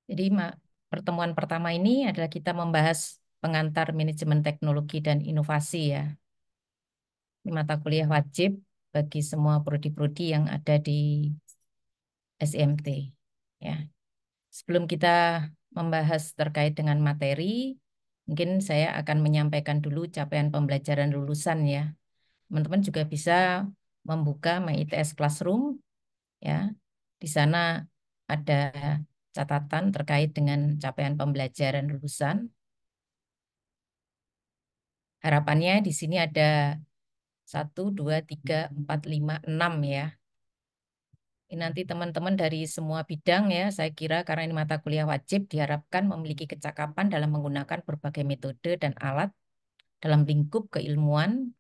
Jadi pertemuan pertama ini adalah kita membahas pengantar manajemen teknologi dan inovasi ya. Ini mata kuliah wajib bagi semua prodi-prodi yang ada di SIMT. Ya. Sebelum kita membahas terkait dengan materi, mungkin saya akan menyampaikan dulu capaian pembelajaran lulusan ya. Teman-teman juga bisa membuka MyITS Classroom ya. Di sana ada catatan terkait dengan capaian pembelajaran lulusan. Harapannya di sini ada 1, 2, 3, 4, 5, 6 ya. Ini nanti teman-teman dari semua bidang ya, saya kira karena ini mata kuliah wajib diharapkan memiliki kecakapan dalam menggunakan berbagai metode dan alat dalam lingkup keilmuan,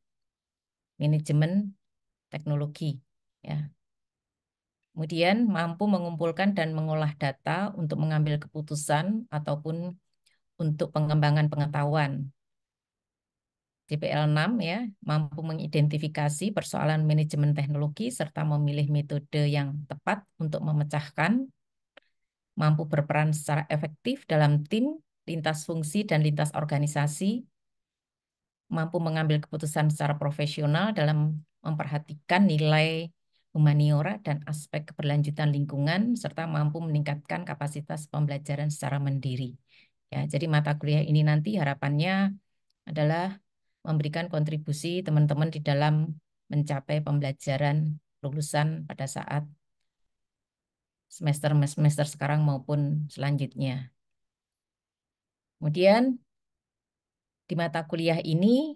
manajemen, teknologi. Ya. Kemudian mampu mengumpulkan dan mengolah data untuk mengambil keputusan ataupun untuk pengembangan pengetahuan. DPL 6 ya, mampu mengidentifikasi persoalan manajemen teknologi serta memilih metode yang tepat untuk memecahkan, mampu berperan secara efektif dalam tim, lintas fungsi dan lintas organisasi, mampu mengambil keputusan secara profesional dalam memperhatikan nilai humaniora dan aspek keberlanjutan lingkungan serta mampu meningkatkan kapasitas pembelajaran secara mandiri. Ya, jadi mata kuliah ini nanti harapannya adalah memberikan kontribusi teman-teman di dalam mencapai pembelajaran lulusan pada saat semester sekarang maupun selanjutnya. Kemudian di mata kuliah ini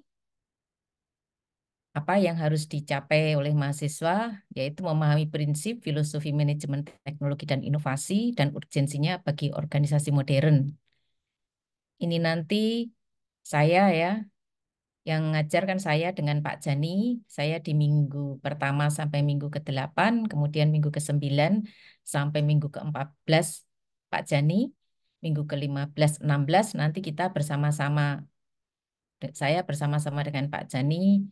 apa yang harus dicapai oleh mahasiswa yaitu memahami prinsip filosofi manajemen teknologi dan inovasi dan urgensinya bagi organisasi modern. Ini nanti saya ya yang mengajarkan saya dengan Pak Jani, saya di minggu pertama sampai minggu ke-8, kemudian minggu ke-9 sampai minggu ke-14 Pak Jani, minggu ke-15, 16 nanti kita bersama-sama, saya bersama-sama dengan Pak Jani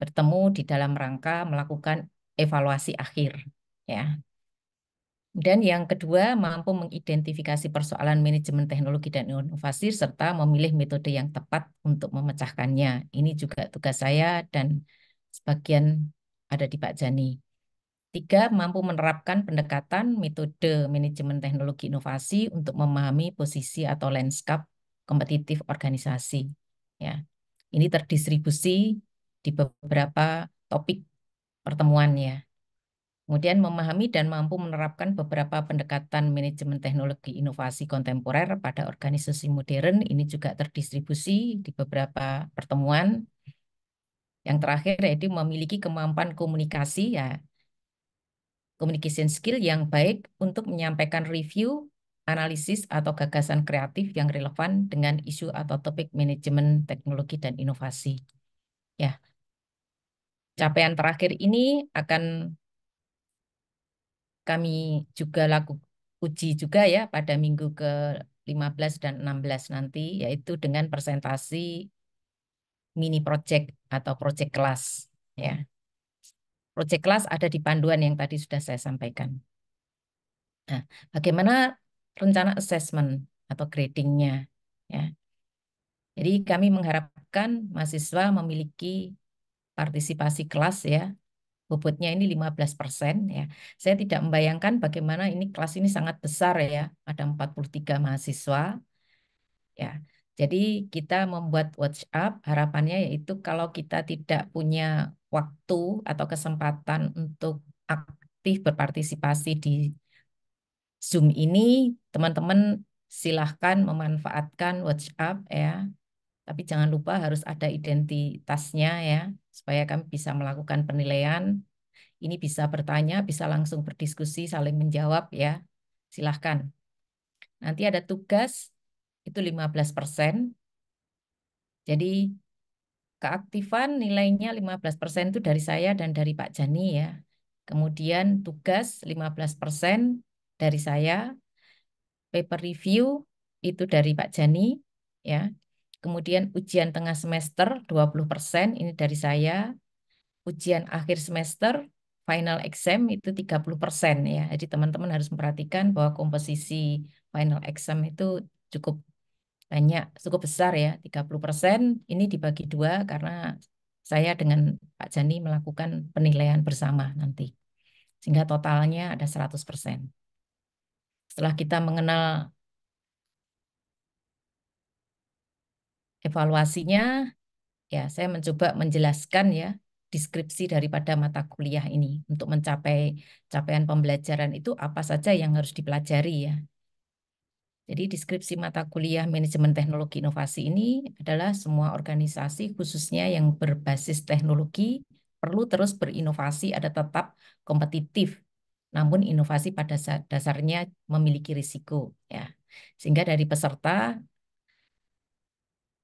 bertemu di dalam rangka melakukan evaluasi akhir. Ya. Dan yang kedua, mampu mengidentifikasi persoalan manajemen teknologi dan inovasi serta memilih metode yang tepat untuk memecahkannya. Ini juga tugas saya dan sebagian ada di Pak Jani. 3, mampu menerapkan pendekatan metode manajemen teknologi inovasi untuk memahami posisi atau lanskap kompetitif organisasi. Ya, ini terdistribusi di beberapa topik pertemuannya. Kemudian memahami dan mampu menerapkan beberapa pendekatan manajemen teknologi inovasi kontemporer pada organisasi modern ini juga terdistribusi di beberapa pertemuan. Yang terakhir yaitu memiliki kemampuan komunikasi ya, communication skill yang baik untuk menyampaikan review, analisis atau gagasan kreatif yang relevan dengan isu atau topik manajemen teknologi dan inovasi. Ya, capaian terakhir ini akan kami juga uji juga ya pada minggu ke-15 dan 16 nanti, yaitu dengan presentasi mini project atau project kelas. Ya. Project kelas ada di panduan yang tadi sudah saya sampaikan. Nah, bagaimana rencana assessment atau gradingnya? Ya. Jadi kami mengharapkan mahasiswa memiliki partisipasi kelas ya, bobotnya ini 15% ya. Saya tidak membayangkan bagaimana ini kelas ini sangat besar ya, ada 43 mahasiswa ya. Jadi kita membuat WhatsApp harapannya yaitu kalau kita tidak punya waktu atau kesempatan untuk aktif berpartisipasi di Zoom ini, teman-teman silahkan memanfaatkan WhatsApp ya. Tapi jangan lupa harus ada identitasnya ya, supaya kami bisa melakukan penilaian. Ini bisa bertanya, bisa langsung berdiskusi, saling menjawab ya. Silahkan. Nanti ada tugas, itu 15%. Jadi keaktifan nilainya 15% itu dari saya dan dari Pak Jani ya. Kemudian tugas 15% dari saya, paper review itu dari Pak Jani ya. Kemudian ujian tengah semester 20% ini dari saya. Ujian akhir semester final exam itu 30% ya. Jadi teman-teman harus memperhatikan bahwa komposisi final exam itu cukup banyak, cukup besar ya. 30% ini dibagi dua karena saya dengan Pak Jani melakukan penilaian bersama nanti. Sehingga totalnya ada 100%. Setelah kita mengenal evaluasinya, ya saya mencoba menjelaskan ya deskripsi daripada mata kuliah ini untuk mencapai capaian pembelajaran itu apa saja yang harus dipelajari ya. Jadi deskripsi mata kuliah manajemen teknologi inovasi ini adalah semua organisasi khususnya yang berbasis teknologi perlu terus berinovasi ada tetap kompetitif. Namun inovasi pada dasarnya memiliki risiko ya. Sehingga dari peserta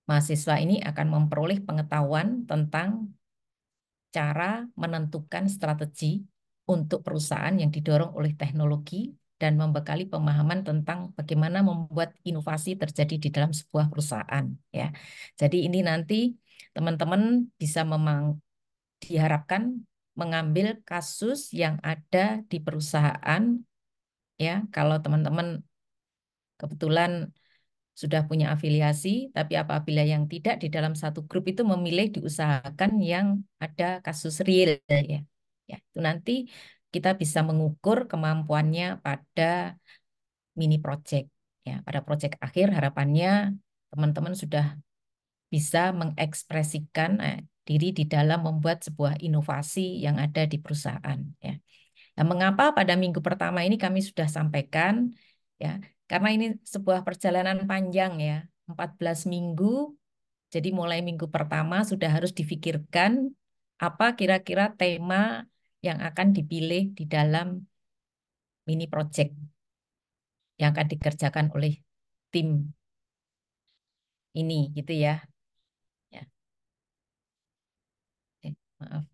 mahasiswa ini akan memperoleh pengetahuan tentang cara menentukan strategi untuk perusahaan yang didorong oleh teknologi dan membekali pemahaman tentang bagaimana membuat inovasi terjadi di dalam sebuah perusahaan ya. Jadi ini nanti teman-teman bisa diharapkan mengambil kasus yang ada di perusahaan ya. Kalau teman-teman kebetulan sudah punya afiliasi, tapi apabila yang tidak di dalam satu grup itu memilih diusahakan yang ada kasus real ya. Ya, itu nanti kita bisa mengukur kemampuannya pada mini project. Ya, pada project akhir harapannya teman-teman sudah bisa mengekspresikan diri di dalam membuat sebuah inovasi yang ada di perusahaan ya. Nah, mengapa pada minggu pertama ini kami sudah sampaikan ya, karena ini sebuah perjalanan panjang ya, 14 minggu. Jadi mulai minggu pertama sudah harus difikirkan apa kira-kira tema yang akan dipilih di dalam mini project yang akan dikerjakan oleh tim ini gitu ya. Ya, maaf.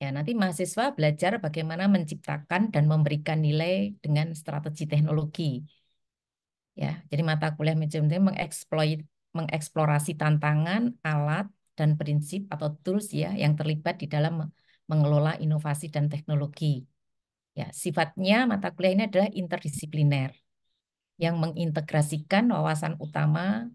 Ya, nanti mahasiswa belajar bagaimana menciptakan dan memberikan nilai dengan strategi teknologi. Ya, jadi mata kuliah manajemen ini mengeksplorasi tantangan, alat, dan prinsip atau tools ya yang terlibat di dalam mengelola inovasi dan teknologi. Ya, sifatnya mata kuliah ini adalah interdisipliner yang mengintegrasikan wawasan utama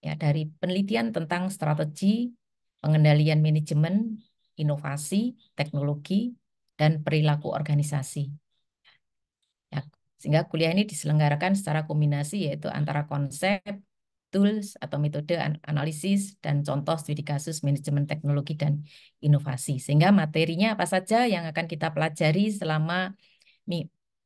ya dari penelitian tentang strategi, pengendalian manajemen, inovasi, teknologi, dan perilaku organisasi. Ya, sehingga kuliah ini diselenggarakan secara kombinasi yaitu antara konsep, tools atau metode analisis dan contoh studi kasus manajemen teknologi dan inovasi. Sehingga materinya apa saja yang akan kita pelajari selama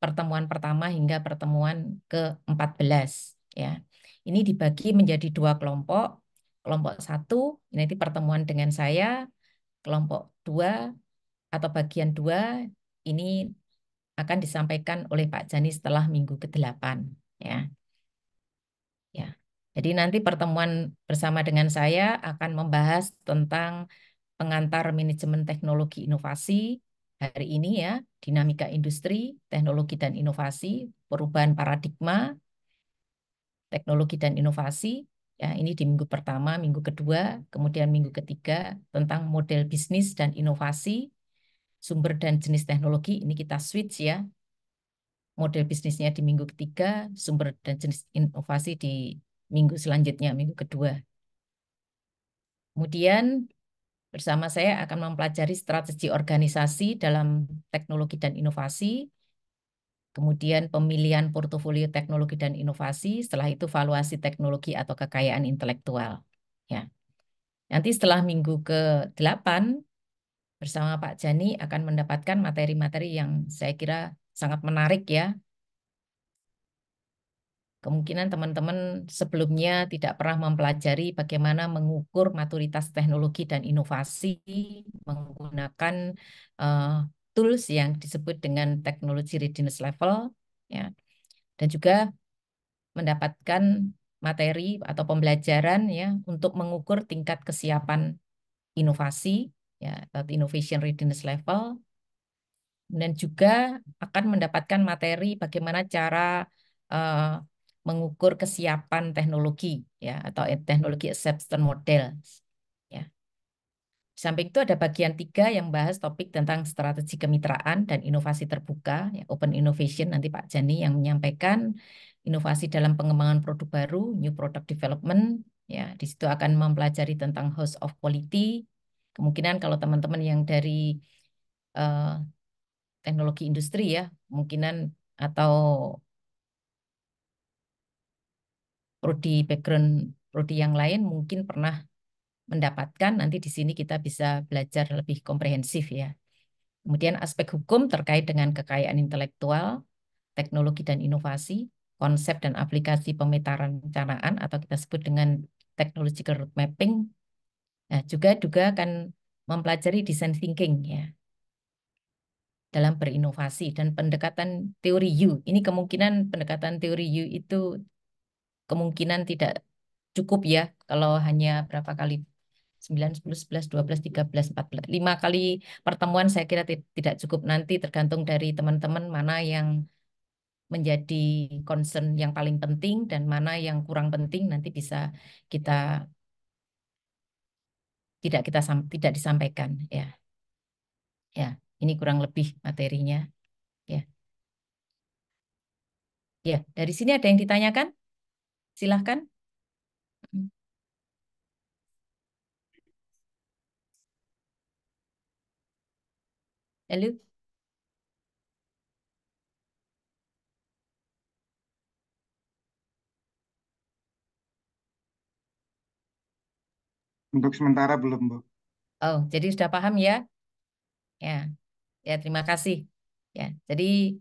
pertemuan pertama hingga pertemuan ke-14 ya. Ini dibagi menjadi dua kelompok. Kelompok satu nanti pertemuan dengan saya, kelompok dua atau bagian dua ini akan disampaikan oleh Pak Jani setelah minggu ke-8 ya. Ya. Jadi nanti pertemuan bersama dengan saya akan membahas tentang pengantar manajemen teknologi inovasi hari ini ya, dinamika industri, teknologi dan inovasi, perubahan paradigma, teknologi dan inovasi. Ya, ini di minggu pertama, minggu kedua, kemudian minggu ketiga tentang model bisnis dan inovasi, sumber dan jenis teknologi. Ini kita switch ya, model bisnisnya di minggu ketiga, sumber dan jenis inovasi di minggu selanjutnya, minggu kedua. Kemudian bersama saya akan mempelajari strategi organisasi dalam teknologi dan inovasi, kemudian pemilihan portofolio teknologi dan inovasi, setelah itu valuasi teknologi atau kekayaan intelektual. Ya. Nanti setelah minggu ke-8 bersama Pak Jani akan mendapatkan materi-materi yang saya kira sangat menarik ya. Kemungkinan teman-teman sebelumnya tidak pernah mempelajari bagaimana mengukur maturitas teknologi dan inovasi menggunakan eh, tools yang disebut dengan technology readiness level, ya, dan juga mendapatkan materi atau pembelajaran ya untuk mengukur tingkat kesiapan inovasi, ya, atau innovation readiness level, dan juga akan mendapatkan materi bagaimana cara eh, mengukur kesiapan teknologi ya atau teknologi acceptance model ya. Di samping itu ada bagian 3 yang bahas topik tentang strategi kemitraan dan inovasi terbuka, ya, Open Innovation. Nanti Pak Jani yang menyampaikan inovasi dalam pengembangan produk baru, New Product Development. Ya, di situ akan mempelajari tentang House of Quality. Kemungkinan kalau teman-teman yang dari eh, teknologi industri ya, kemungkinan atau prodi background prodi yang lain mungkin pernah mendapatkan. Nanti di sini kita bisa belajar lebih komprehensif ya. Kemudian aspek hukum terkait dengan kekayaan intelektual, teknologi dan inovasi, konsep dan aplikasi pemetaan perencanaan atau kita sebut dengan technological road mapping. Nah, juga akan mempelajari design thinking ya dalam berinovasi dan pendekatan teori U. Ini kemungkinan pendekatan teori U itu kemungkinan tidak cukup ya kalau hanya berapa kali 9, 10, 11, 12, 13, 14, 5 kali pertemuan saya kira tidak cukup, nanti tergantung dari teman-teman mana yang menjadi concern yang paling penting dan mana yang kurang penting nanti bisa kita tidak disampaikan ya. Ya, ini kurang lebih materinya ya. Ya, dari sini ada yang ditanyakan? Silahkan. Halo. Untuk sementara belum, Bu. Oh, jadi sudah paham ya? Ya, ya terima kasih. Ya, jadi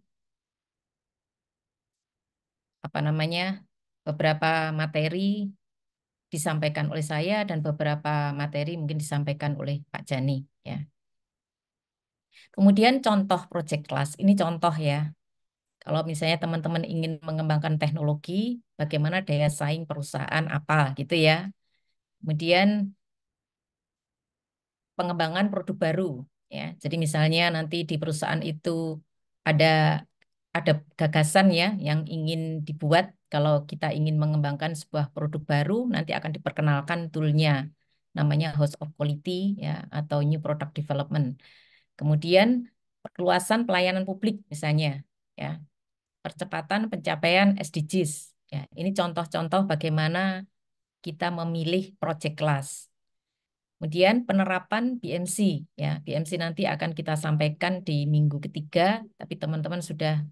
apa namanya? Beberapa materi disampaikan oleh saya dan beberapa materi mungkin disampaikan oleh Pak Jani ya. Kemudian contoh project class. Ini contoh ya. Kalau misalnya teman-teman ingin mengembangkan teknologi, bagaimana daya saing perusahaan apa gitu ya. Kemudian pengembangan produk baru ya. Jadi misalnya nanti di perusahaan itu ada ada gagasan ya yang ingin dibuat. Kalau kita ingin mengembangkan sebuah produk baru, nanti akan diperkenalkan toolnya namanya House of Quality ya atau New Product Development. Kemudian perluasan pelayanan publik misalnya ya, percepatan pencapaian SDGs. Ya, ini contoh-contoh bagaimana kita memilih project class. Kemudian penerapan BMC, ya BMC nanti akan kita sampaikan di minggu ketiga, tapi teman-teman sudah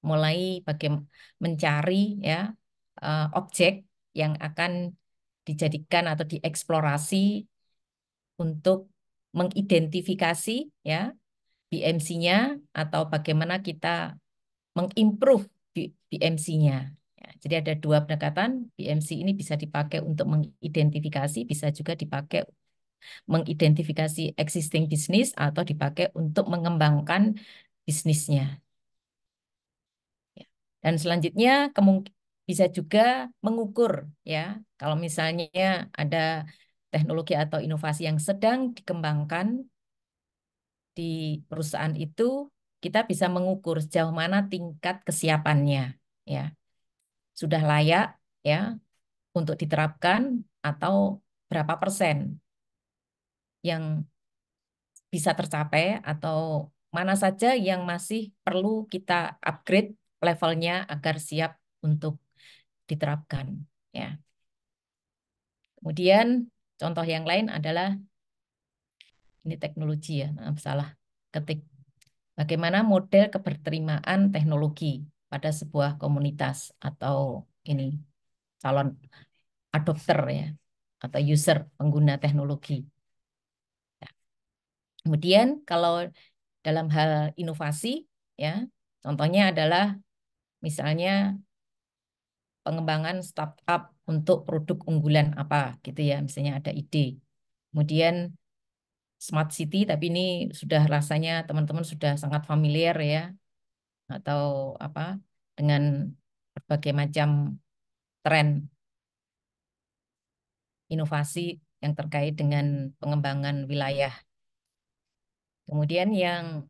mulai bagaimana mencari ya objek yang akan dijadikan atau dieksplorasi untuk mengidentifikasi ya BMC-nya atau bagaimana kita mengimprove BMC-nya. Ya, jadi ada dua pendekatan. BMC ini bisa dipakai untuk mengidentifikasi, bisa juga dipakai mengidentifikasi existing bisnis atau dipakai untuk mengembangkan bisnisnya. Ya. Dan selanjutnya bisa juga mengukur ya. Kalau misalnya ada teknologi atau inovasi yang sedang dikembangkan di perusahaan itu, kita bisa mengukur sejauh mana tingkat kesiapannya ya. Sudah layak ya untuk diterapkan atau berapa persen yang bisa tercapai atau mana saja yang masih perlu kita upgrade levelnya agar siap untuk diterapkan ya. Kemudian contoh yang lain adalah ini teknologi ya, maaf salah ketik. Bagaimana model keberterimaan teknologi pada sebuah komunitas atau ini calon adopter ya atau user pengguna teknologi. Kemudian kalau dalam hal inovasi ya, contohnya adalah misalnya pengembangan startup untuk produk unggulan apa gitu ya, misalnya ada ide. Kemudian smart city, tapi ini sudah rasanya teman-teman sudah sangat familiar ya, atau apa dengan berbagai macam tren inovasi yang terkait dengan pengembangan wilayah. Kemudian yang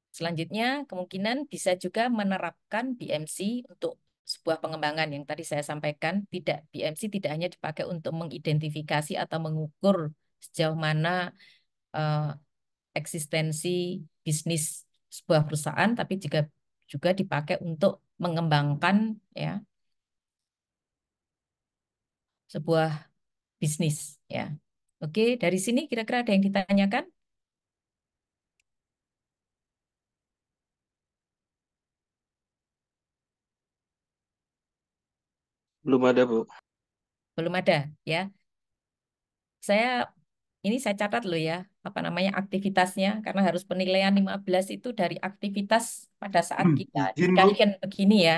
selanjutnya kemungkinan bisa juga menerapkan BMC untuk sebuah pengembangan yang tadi saya sampaikan. Tidak, BMC tidak hanya dipakai untuk mengidentifikasi atau mengukur sejauh mana eh, eksistensi bisnis sebuah perusahaan, tapi juga juga dipakai untuk mengembangkan ya sebuah bisnis ya. Oke, dari sini kira-kira ada yang ditanyakan? Belum ada, Bu. Belum ada ya. Saya ini saya catat loh ya, apa namanya aktivitasnya karena harus penilaian 15 itu dari aktivitas pada saat kita di Izin, Bu. kalian begini ya.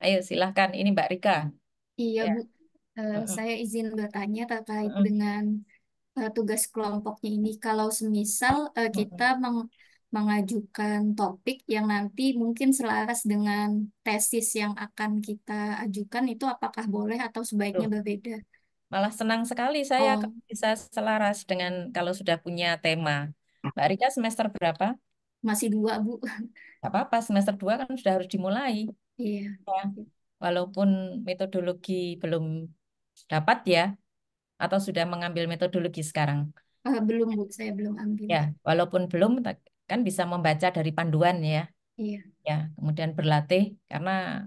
Ayo silahkan ini Mbak Rika. Iya, Ya. Bu. Mm-mm, Saya izin bertanya terkait mm-mm, dengan tugas kelompoknya ini. Kalau semisal kita mm-mm. mengajukan topik yang nanti mungkin selaras dengan tesis yang akan kita ajukan, itu apakah boleh atau sebaiknya Tuh, berbeda? malah senang sekali saya Oh, kalau bisa selaras dengan kalau sudah punya tema. Mbak Rika semester berapa? masih dua, Bu. Gak apa-apa, semester 2 kan sudah harus dimulai. Iya. Ya. Walaupun metodologi belum dapat ya, atau sudah mengambil metodologi sekarang. Belum, Bu. Saya belum ambil. Ya, walaupun belum, kan bisa membaca dari panduan ya. Iya. Ya, kemudian berlatih karena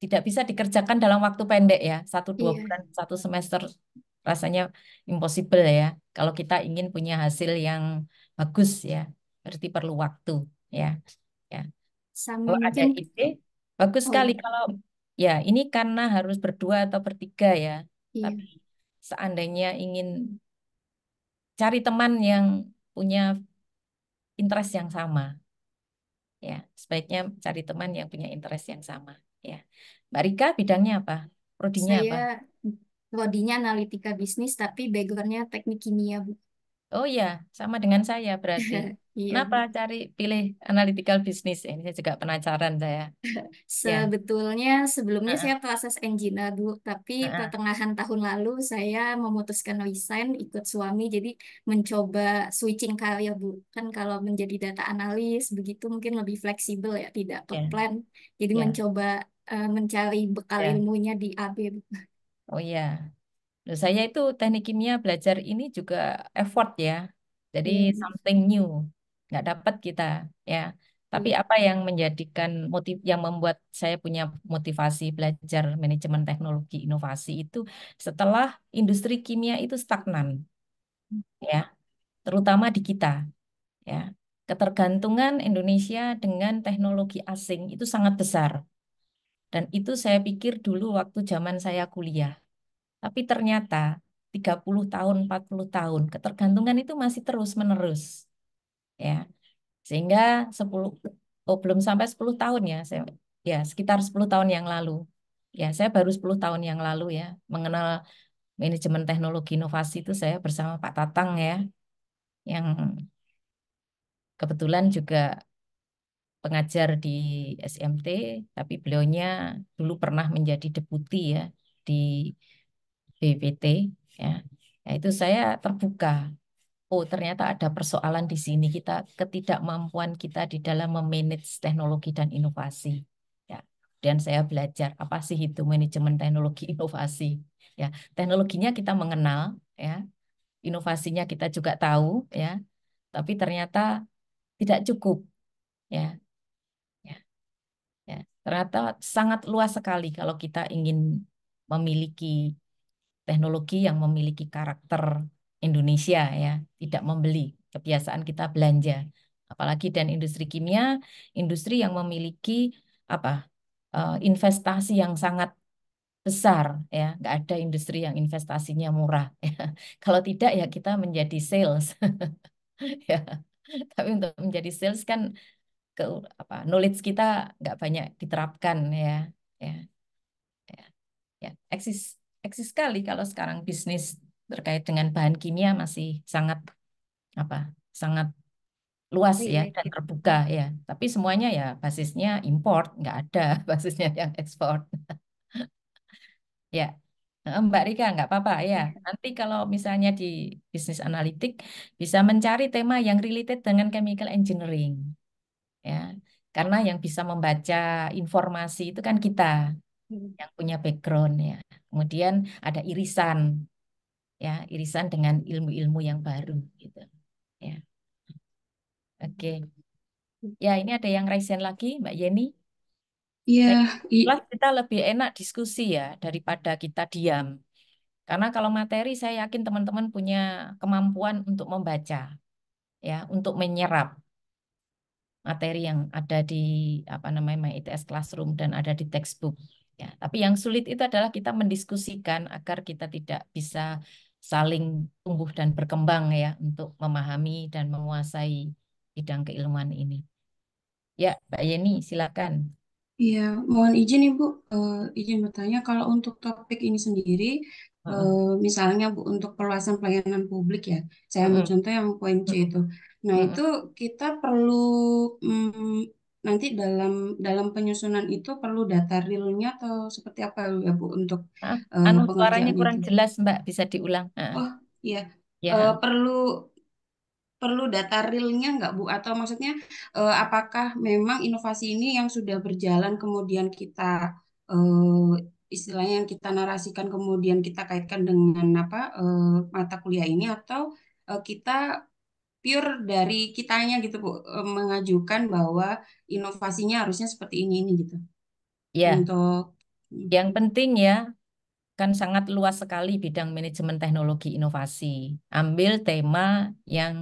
tidak bisa dikerjakan dalam waktu pendek ya. 1 2 bulan, Iya. 1 semester rasanya impossible ya. Kalau kita ingin punya hasil yang bagus ya, berarti perlu waktu ya. Ya, Sama kalau ada mungkin, ide, bagus oh sekali. iya. Kalau ya ini karena harus berdua atau bertiga ya. Iya. Tapi seandainya ingin cari teman yang punya interest yang sama. Ya, sebaiknya cari teman yang punya interest yang sama. Ya, Mbak Rika bidangnya apa? Prodinya Saya apa? prodinya analitika bisnis, tapi backgroundnya teknik kimia, Bu. Oh ya, sama dengan saya berarti. Iya, Kenapa Bu. cari pilih analytical business? Ini saya juga penasaran saya. Ya, Sebetulnya sebelumnya heeh, saya proses engineer dulu, tapi heeh, pertengahan tahun lalu saya memutuskan resign ikut suami, jadi mencoba switching karir, Bu. Kan kalau menjadi data analis begitu mungkin lebih fleksibel ya, tidak ke ya, plan. Jadi ya, mencoba mencari bekal ya. ilmunya di AB, Bu. Oh ya. Loh, saya itu teknik kimia belajar ini juga effort ya. Jadi Iya, Bu. something new. Nggak dapat kita ya. Tapi Iya, apa yang menjadikan yang membuat saya punya motivasi belajar manajemen teknologi inovasi itu setelah industri kimia itu stagnan ya, terutama di kita ya. Ketergantungan Indonesia dengan teknologi asing itu sangat besar. Dan itu saya pikir dulu waktu zaman saya kuliah. Tapi ternyata 30 tahun, 40 tahun, ketergantungan itu masih terus-menerus. Ya, sehingga 10, oh belum sampai 10 tahun ya, ya sekitar 10 tahun yang lalu. Ya, saya baru 10 tahun yang lalu ya, mengenal manajemen teknologi inovasi itu saya bersama Pak Tatang ya, yang kebetulan juga pengajar di SMT, tapi beliaunya dulu pernah menjadi deputi ya di BPT ya. Nah, itu saya terbuka. Oh, ternyata ada persoalan di sini kita ketidakmampuan kita di dalam memanage teknologi dan inovasi. Ya, dan saya belajar apa sih itu manajemen teknologi inovasi. Ya, teknologinya kita mengenal, ya, inovasinya kita juga tahu, ya, tapi ternyata tidak cukup, ya, ya, ya. Ternyata sangat luas sekali kalau kita ingin memiliki teknologi yang memiliki karakter Indonesia ya, tidak membeli, kebiasaan kita belanja. Apalagi dan industri kimia, industri yang memiliki apa? Investasi yang sangat besar ya, nggak ada industri yang investasinya murah ya. Kalau tidak ya kita menjadi sales ya. Tapi untuk menjadi sales kan ke apa? Knowledge kita nggak banyak diterapkan ya. Ya, ya. Ya, eksis sekali kalau sekarang bisnis terkait dengan bahan kimia masih sangat apa? Sangat luas ya dan related. terbuka ya. Tapi semuanya ya basisnya import, nggak ada basisnya yang ekspor. Ya, Mbak Rika nggak apa-apa ya. Iya. Nanti kalau misalnya di bisnis analitik bisa mencari tema yang related dengan chemical engineering ya. Karena yang bisa membaca informasi itu kan kita Hmm. yang punya background ya. Kemudian ada irisan ya, irisan dengan ilmu-ilmu yang baru gitu. Ya, oke. Ya, ini ada yang raisen lagi, Mbak Yeni. Iya, Saya i- kelas kita lebih enak diskusi ya daripada kita diam. Karena kalau materi saya yakin teman-teman punya kemampuan untuk membaca, ya, untuk menyerap materi yang ada di apa namanya My ITS Classroom dan ada di textbook. Ya, tapi yang sulit itu adalah kita mendiskusikan agar kita tidak bisa saling tumbuh dan berkembang ya untuk memahami dan menguasai bidang keilmuan ini. Ya, Mbak Yeni, silakan. iya, mohon izin Ibu, izin bertanya kalau untuk topik ini sendiri, Mm-mm. misalnya Bu untuk perluasan pelayanan publik ya, saya ambil Mm-mm. contoh yang poin C Mm-mm. itu. Nah itu Mm-mm. kita perlu nanti dalam penyusunan itu perlu data realnya atau seperti apa ya Bu untuk Ah, anu suaranya pengerjaan kurang itu? jelas, Mbak. Bisa diulang? Ah, Oh iya, ya. perlu perlu data realnya nggak Bu? Atau maksudnya apakah memang inovasi ini yang sudah berjalan kemudian kita eh, istilahnya yang kita narasikan kemudian kita kaitkan dengan apa mata kuliah ini atau kita pure dari kitanya gitu Bu mengajukan bahwa inovasinya harusnya seperti ini gitu Ya, untuk yang penting ya kan sangat luas sekali bidang manajemen teknologi inovasi. Ambil tema yang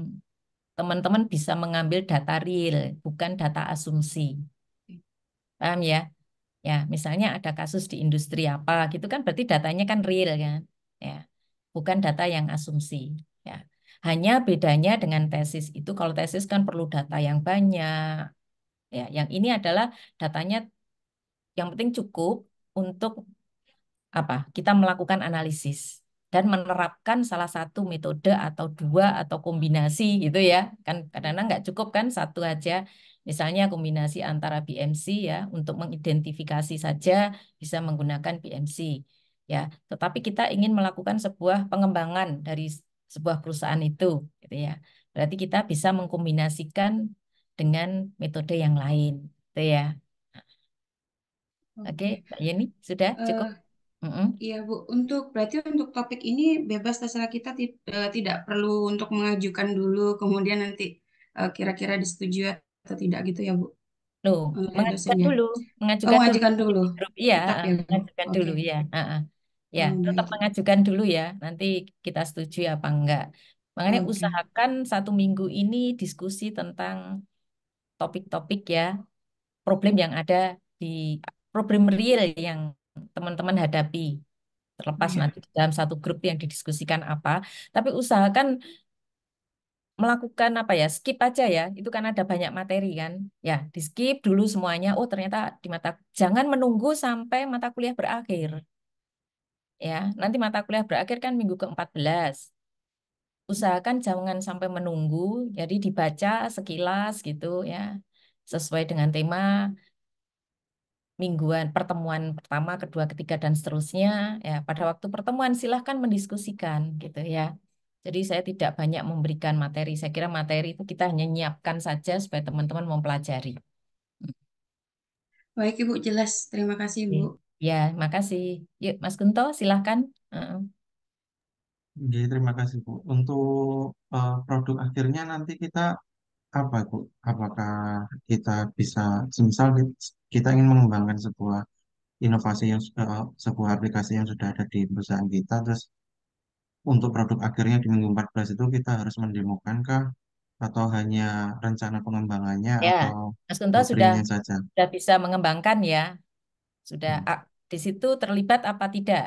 teman-teman bisa mengambil data real, bukan data asumsi. Paham ya? Ya, misalnya ada kasus di industri apa gitu kan berarti datanya kan real kan? Ya, bukan data yang asumsi. Ya. Hanya bedanya dengan tesis itu kalau tesis kan perlu data yang banyak. Ya, yang ini adalah datanya yang penting cukup untuk apa? Kita melakukan analisis dan menerapkan salah satu metode atau dua atau kombinasi gitu ya. Kan kadang-kadang nggak cukup kan satu aja. Misalnya kombinasi antara BMC ya untuk mengidentifikasi saja bisa menggunakan BMC ya. Tetapi kita ingin melakukan sebuah pengembangan dari sebuah perusahaan itu gitu ya. Berarti kita bisa mengkombinasikan dengan metode yang lain gitu ya. Oke, oke. Mbak Yeni, sudah cukup? Eh, Mm-mm. Iya Bu, berarti untuk topik ini bebas terserah kita tidak perlu untuk mengajukan dulu kemudian nanti kira-kira disetujui atau tidak gitu ya Bu Loh, oleh dosen mengajukan ya. dulu, Oh mengajukan dulu. mengajukan dulu, Grup, iya, tetap ya Bu. mengajukan Oke, dulu ya. Ya, oh tetap baik. mengajukan dulu ya. Nanti kita setuju apa enggak. Makanya Oke, usahakan 1 minggu ini diskusi tentang topik-topik ya, problem yang ada di problem real yang teman-teman hadapi. Terlepas iya. nanti di dalam satu grup yang didiskusikan apa, tapi usahakan melakukan apa ya skip aja ya itu kan ada banyak materi kan ya di skip dulu semuanya oh ternyata di mata jangan menunggu sampai mata kuliah berakhir ya nanti mata kuliah berakhir kan minggu ke-14 usahakan jangan sampai menunggu jadi dibaca sekilas gitu ya sesuai dengan tema mingguan pertemuan pertama kedua ketiga dan seterusnya ya pada waktu pertemuan silahkan mendiskusikan gitu ya. Jadi saya tidak banyak memberikan materi. Saya kira materi itu kita hanya nyiapkan saja supaya teman-teman mempelajari. Baik Ibu jelas. Terima kasih Oke. Bu. Ya, makasih. Yuk, Mas Kunto, silahkan. Heeh. Jadi terima kasih Bu. Untuk produk akhirnya nanti kita apa Bu? Apakah kita bisa, semisal kita ingin mengembangkan sebuah inovasi yang sebuah aplikasi yang sudah ada di perusahaan kita, terus untuk produk akhirnya di minggu 14 itu kita harus mendemokan kah? Atau hanya rencana pengembangannya Ya, atau Mas Kunto sudah blueprintnya saja? sudah bisa mengembangkan ya. Sudah Hmm. di situ terlibat apa tidak?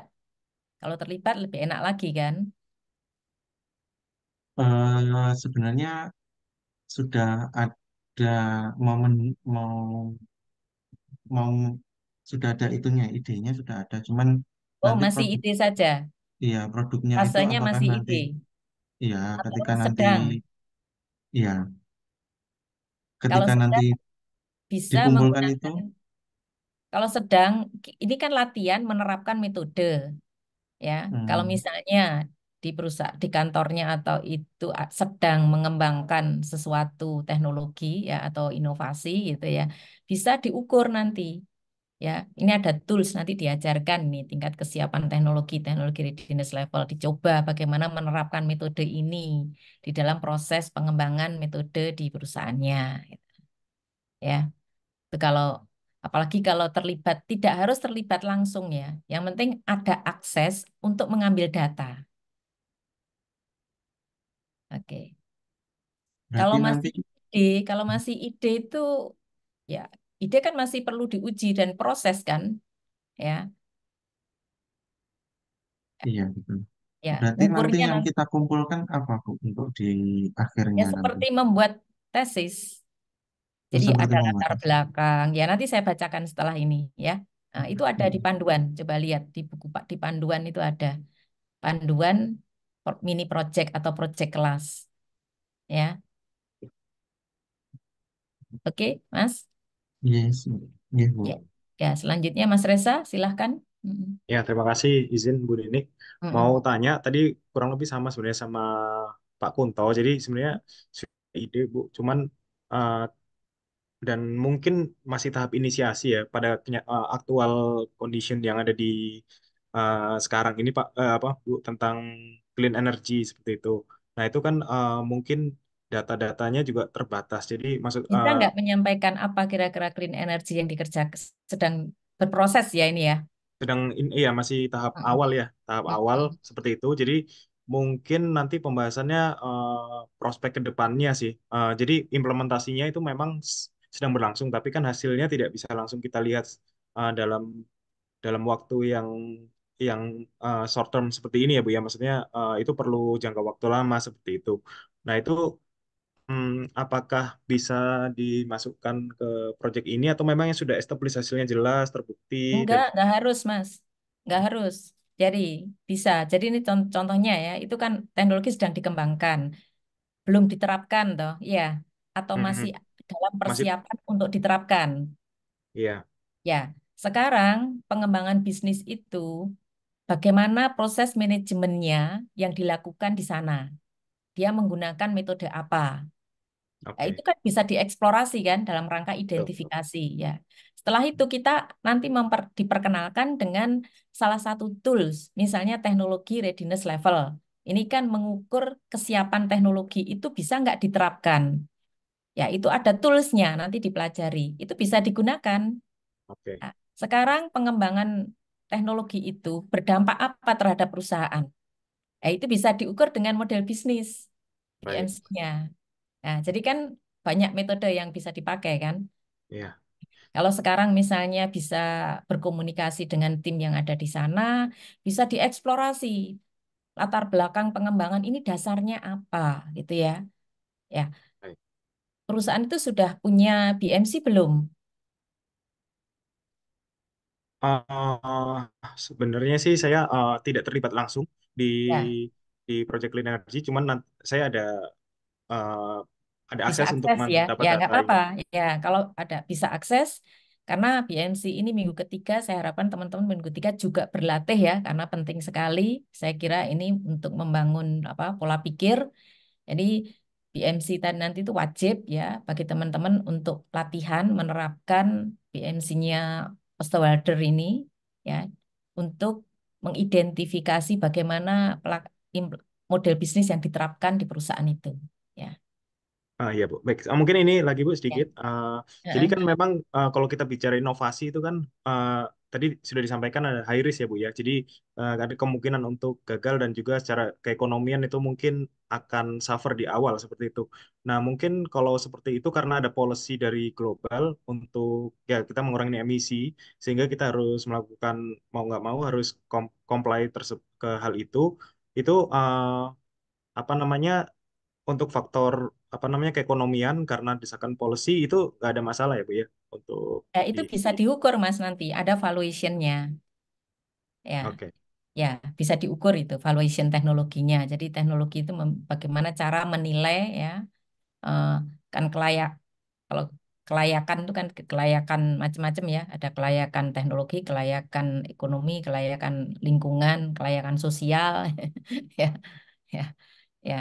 Kalau terlibat lebih enak lagi kan? Sebenarnya sudah ada momen mau mau sudah ada itunya, idenya sudah ada, cuman Oh, nanti masih produk ide saja. ya produknya itu Rasanya apakah masih nanti ide. ya Atau ketika nanti sedang. ya Kalau ketika nanti sedang bisa dikumpulkan itu menggunakan. Kalau sedang, ini kan latihan menerapkan metode. Ya, kalau hmm, misalnya di perusahaan, di kantornya atau itu sedang mengembangkan sesuatu teknologi ya atau inovasi gitu ya, bisa diukur nanti Ya, ini ada tools nanti diajarkan nih tingkat kesiapan teknologi, teknologi readiness level. Dicoba bagaimana menerapkan metode ini di dalam proses pengembangan metode di perusahaannya. Ya, itu kalau apalagi kalau terlibat, tidak harus terlibat langsung ya. Yang penting ada akses untuk mengambil data. Oke. Berarti Kalau nanti masih kalau masih ide itu ya, ide kan masih perlu diuji dan proses kan, ya. iya betul. Ya, Berarti nanti ngukurnya yang nanti kita kumpulkan apa Bu untuk di ya akhirnya nanti? seperti membuat tesis. Itu Jadi seperti ada latar membatasi. belakang. Ya, nanti saya bacakan setelah ini ya. Nah, itu ada di Hmm. panduan. Coba lihat di buku Pak di panduan itu ada panduan mini project atau project kelas, ya. Oke, Mas. Yes, iya Bu. Ya. Ya, selanjutnya Mas Reza, silahkan. Mm-mm. Ya, terima kasih izin Bu Nini. Mau Mm-mm. tanya, tadi kurang lebih sama sebenarnya sama Pak Kunto. Jadi sebenarnya sudah ide Bu, cuman eh, dan mungkin masih tahap inisiasi ya pada aktual condition yang ada di sekarang ini Pak apa Bu tentang clean energy seperti itu. Nah, itu kan mungkin data-datanya juga terbatas. Jadi maksud Bisa nggak menyampaikan apa kira-kira clean energy yang dikerjakan sedang berproses ya ini ya? iya masih tahap Mm-mm. awal ya, tahap awal Mm-mm. seperti itu. Jadi mungkin nanti pembahasannya prospek ke depannya sih. Jadi implementasinya itu memang sedang berlangsung, tapi kan hasilnya tidak bisa langsung kita lihat dalam dalam waktu yang short term seperti ini ya Bu ya. Maksudnya itu perlu jangka waktu lama seperti itu. Nah itu apakah bisa dimasukkan ke proyek ini atau memang yang sudah established hasilnya jelas terbukti dan Enggak harus, Mas. Enggak harus. Jadi bisa. Jadi ini contohnya ya, itu kan teknologi sedang dikembangkan, belum diterapkan toh, iya. Atau masih Mhm. dalam Masih persiapan untuk diterapkan. iya. Ya, sekarang pengembangan bisnis itu bagaimana proses manajemennya yang dilakukan di sana. Dia menggunakan metode apa? Nah, itu Oke, kan bisa dieksplorasi kan dalam rangka betul, betul. identifikasi ya. Setelah itu kita nanti diperkenalkan dengan salah satu tools, misalnya teknologi readiness level. Ini kan mengukur kesiapan teknologi itu bisa nggak diterapkan. Ya, itu ada toolsnya nanti dipelajari. Itu bisa digunakan. Oke, Nah, sekarang pengembangan teknologi itu berdampak apa terhadap perusahaan? Itu bisa diukur dengan model bisnis, baik. BMC-nya. Nah, jadi kan banyak metode yang bisa dipakai kan. Iya, Kalau sekarang misalnya bisa berkomunikasi dengan tim yang ada di sana, bisa dieksplorasi latar belakang pengembangan ini dasarnya apa gitu ya. Ya, baik. perusahaan itu sudah punya BMC belum? Eh, sebenarnya sih saya tidak terlibat langsung di Ya, Project Clean Energy, cuman saya eh, ada bisa akses untuk akses ya. mendapat Ya, nggak data ini. apa-apa. Ya, kalau ada bisa akses karena BMC ini minggu ketiga, saya harapkan teman-teman minggu ketiga juga berlatih ya, karena penting sekali. Saya kira ini untuk membangun apa pola pikir. Jadi BMC tadi nanti itu wajib ya bagi teman-teman untuk latihan menerapkan BMC-nya Osterwalder ini ya untuk mengidentifikasi bagaimana model bisnis yang diterapkan di perusahaan itu. Ya, Iya Bu, baik. Mungkin ini lagi Bu ya. sedikit. Jadi Heeh. kan memang kalau kita bicara inovasi itu kan tadi sudah disampaikan ada high risk ya Bu ya. Jadi ada kemungkinan untuk gagal dan juga secara keekonomian itu mungkin akan suffer di awal seperti itu. Nah mungkin kalau seperti itu karena ada policy dari global untuk ya kita mengurangi emisi sehingga kita harus melakukan mau nggak mau harus comply ke hal itu. Itu apa namanya untuk faktor apa namanya keekonomian karena desakan policy itu nggak ada masalah ya Bu ya untuk Ya, di itu bisa diukur Mas nanti, ada valuation-nya. Ya, oke ya bisa diukur itu valuation teknologinya. Jadi teknologi itu bagaimana cara menilai ya eh, kan kalau kelayakan itu kan kelayakan macam-macam ya. Ada kelayakan teknologi, kelayakan ekonomi, kelayakan lingkungan, kelayakan sosial. Ya, ya, ya.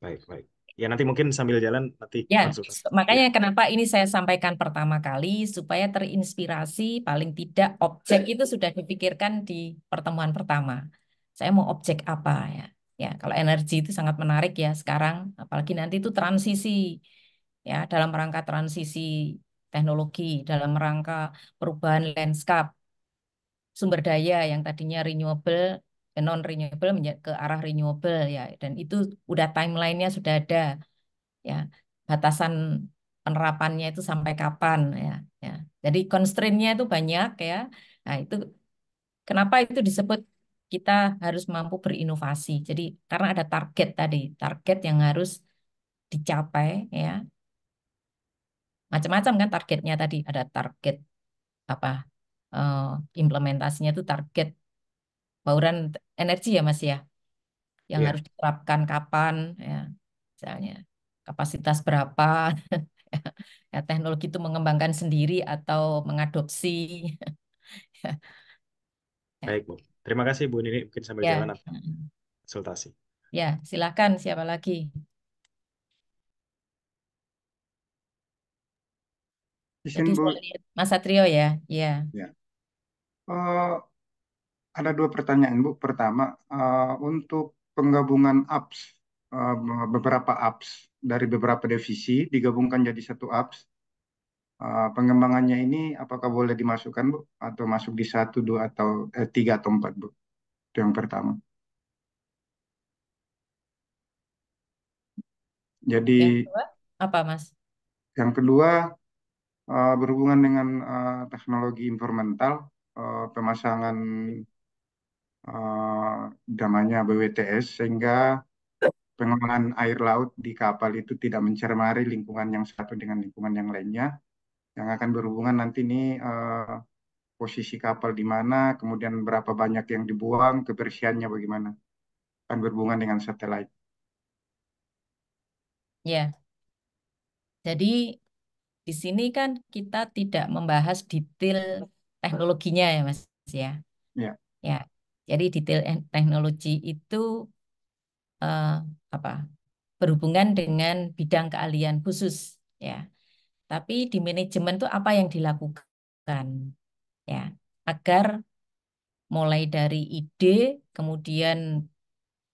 baik baik Ya nanti mungkin sambil jalan nanti Ya, konsultasi. Ya, makanya kenapa ini saya sampaikan pertama kali supaya terinspirasi paling tidak objek itu sudah dipikirkan di pertemuan pertama. Saya mau objek apa ya? Ya, kalau energi itu sangat menarik ya sekarang, apalagi nanti itu transisi ya dalam rangka transisi teknologi, dalam rangka perubahan landscape sumber daya yang tadinya renewable non renewable ke arah renewable ya, dan itu udah timelinenya sudah ada ya, batasan penerapannya itu sampai kapan ya, ya. Jadi constraint-nya itu banyak ya. Nah, itu kenapa itu disebut kita harus mampu berinovasi. Jadi karena ada target tadi, target yang harus dicapai ya. Macam-macam kan targetnya tadi, ada target apa? eh, Implementasinya itu target bauran energi ya Mas ya, yang iya, harus diterapkan kapan ya. Misalnya kapasitas berapa. Ya, teknologi itu mengembangkan sendiri atau mengadopsi. Ya, baik Bu. Terima kasih Bu Nini. Mungkin sambil jalan ya, nanti konsultasi. ya, silakan siapa lagi? Tadi Izin Bu, saya lihat Mas Satrio ya, ya. ya. Eh, ada dua pertanyaan Bu. Pertama, untuk penggabungan apps, beberapa apps dari beberapa divisi digabungkan jadi satu apps. Pengembangannya ini apakah boleh dimasukkan Bu? Atau masuk di satu, dua, atau tiga atau empat Bu? Itu yang pertama. Jadi Yang kedua apa Mas? yang kedua, berhubungan dengan teknologi environmental, pemasangan eh, namanya BWTS, sehingga pengelolaan air laut di kapal itu tidak mencemari lingkungan yang satu dengan lingkungan yang lainnya, yang akan berhubungan nanti nih posisi kapal di mana, kemudian berapa banyak yang dibuang, kebersihannya bagaimana, akan berhubungan dengan satelit. Ya, jadi di sini kan kita tidak membahas detail teknologinya ya Mas ya. Ya, Ya, jadi detail teknologi itu eh, apa? Berhubungan dengan bidang keahlian khusus ya. Tapi di manajemen itu apa yang dilakukan ya agar mulai dari ide kemudian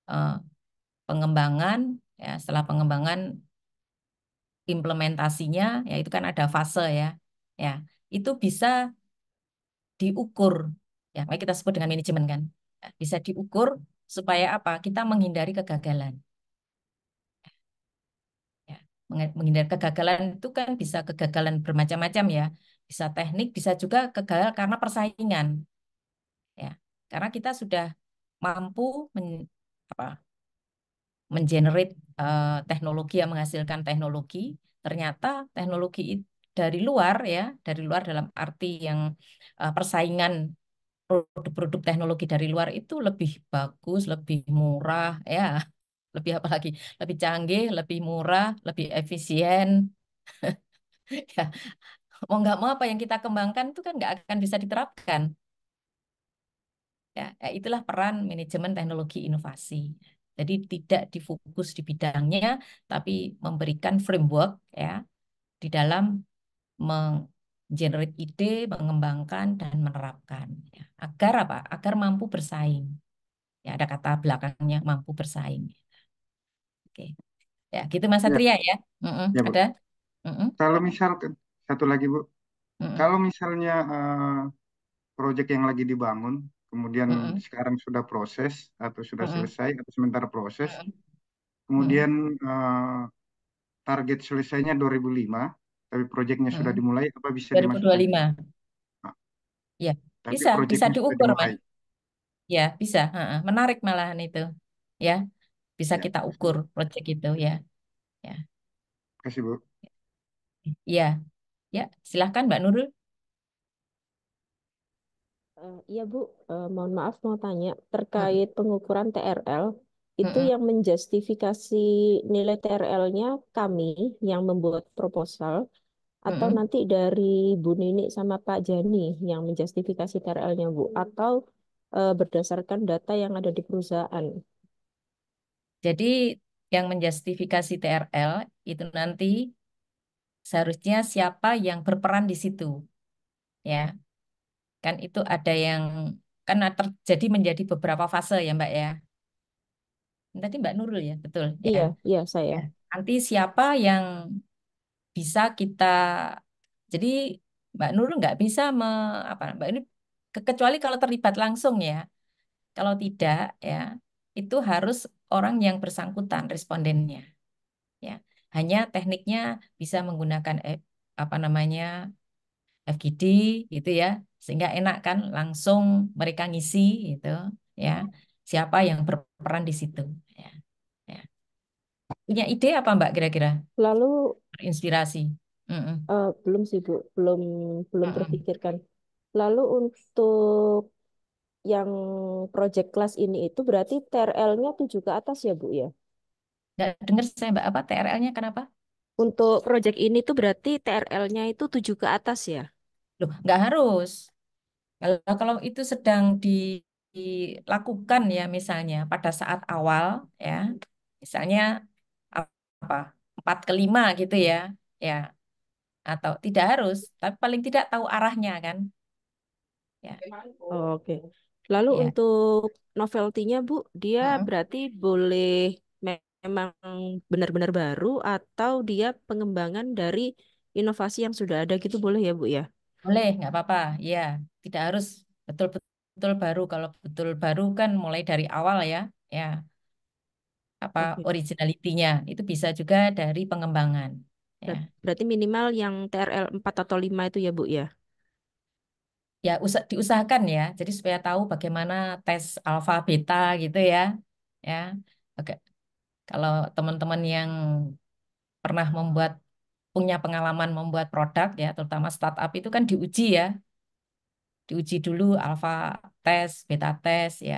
eh, pengembangan ya setelah pengembangan implementasinya ya itu kan ada fase ya ya itu bisa diukur ya makanya kita sebut dengan manajemen kan. Ya, bisa diukur supaya apa kita menghindari kegagalan ya. Menghindari kegagalan itu kan bisa kegagalan bermacam-macam ya, bisa teknik bisa juga kegagalan karena persaingan ya, karena kita sudah mampu apa mengenerate teknologi yang menghasilkan teknologi, ternyata teknologi dari luar ya, dari luar dalam arti yang persaingan produk-produk teknologi dari luar itu lebih bagus, lebih murah ya, lebih apa lagi, lebih canggih, lebih murah, lebih efisien. Ya, mau nggak mau apa yang kita kembangkan itu kan nggak akan bisa diterapkan. Ya, ya, itulah peran manajemen teknologi inovasi. Jadi tidak difokus di bidangnya, tapi memberikan framework ya di dalam menggenerate ide, mengembangkan dan menerapkan. Ya. Agar apa? Agar mampu bersaing. Ya, ada kata belakangnya mampu bersaing. Oke, ya gitu Mas ya, Satria ya. Mm-mm, ya Bu. ada? Mm-mm, Kalau misalkan satu lagi Bu, mm-mm, kalau misalnya proyek yang lagi dibangun, kemudian mm-mm, sekarang sudah proses atau sudah mm-mm, selesai atau sementara proses, mm-mm, kemudian target selesainya 2005, tapi proyeknya sudah mm-mm. dimulai, apa bisa dimasukkan? 2025. Nah, Ya, tapi bisa proyeknya sudah diukur dimulai. Mas. Ya, bisa. Ha-ha. Menarik malahan itu. Ya, bisa Ya, kita kasih ukur Bu. proyek itu ya. Ya, Kasih Bu. ya, ya. Silahkan Mbak Nurul. Iya Bu, mohon maaf mau tanya Mm, terkait pengukuran TRL, itu mm-mm, yang menjustifikasi nilai TRL-nya kami yang membuat proposal atau mm-mm. nanti dari Bu Nini sama Pak Jani yang menjustifikasi TRL-nya Bu, atau berdasarkan data yang ada di perusahaan. Jadi yang menjustifikasi TRL itu nanti seharusnya siapa yang berperan di situ, ya. Kan itu ada yang kan terjadi menjadi beberapa fase ya Mbak ya. Tadi Mbak Nurul ya, betul ya. Iya, iya saya. Ya. Nanti siapa yang bisa kita, jadi Mbak Nurul nggak bisa apa Mbak ini kecuali kalau terlibat langsung ya. Kalau tidak ya itu harus orang yang bersangkutan respondennya ya. Hanya tekniknya bisa menggunakan apa namanya FGD gitu ya, sehingga enak kan langsung mereka ngisi gitu ya. Siapa yang berperan di situ ya. Ya. Punya ide apa Mbak kira-kira? Lalu Inspirasi. Mm-mm. belum sih Bu, belum belum Mm-mm. terpikirkan. Lalu untuk yang project class ini itu berarti TRL-nya 7 ke atas ya Bu ya? Nggak dengar saya Mbak apa TRL-nya kenapa? Untuk project ini tuh berarti TRL-nya itu 7 ke atas ya? Loh, nggak harus. Kalau itu sedang dilakukan ya misalnya pada saat awal ya, misalnya apa 4 ke 5 gitu ya, ya atau tidak harus, tapi paling tidak tahu arahnya kan, ya, Oh, oke. Lalu ya untuk novelty-nya Bu, dia mm-mm. berarti boleh memang benar-benar baru atau dia pengembangan dari inovasi yang sudah ada gitu boleh ya Bu ya? Boleh nggak apa-apa, ya tidak harus betul-betul baru. Kalau betul baru kan mulai dari awal ya, ya apa Oke. originality-nya itu bisa juga dari pengembangan, ya. Berarti minimal yang TRL 4 atau 5 itu ya Bu ya? Ya diusahakan ya jadi supaya tahu bagaimana tes alfa beta gitu ya oke kalau teman-teman yang pernah punya pengalaman membuat produk ya terutama startup itu kan diuji dulu alfa tes beta tes ya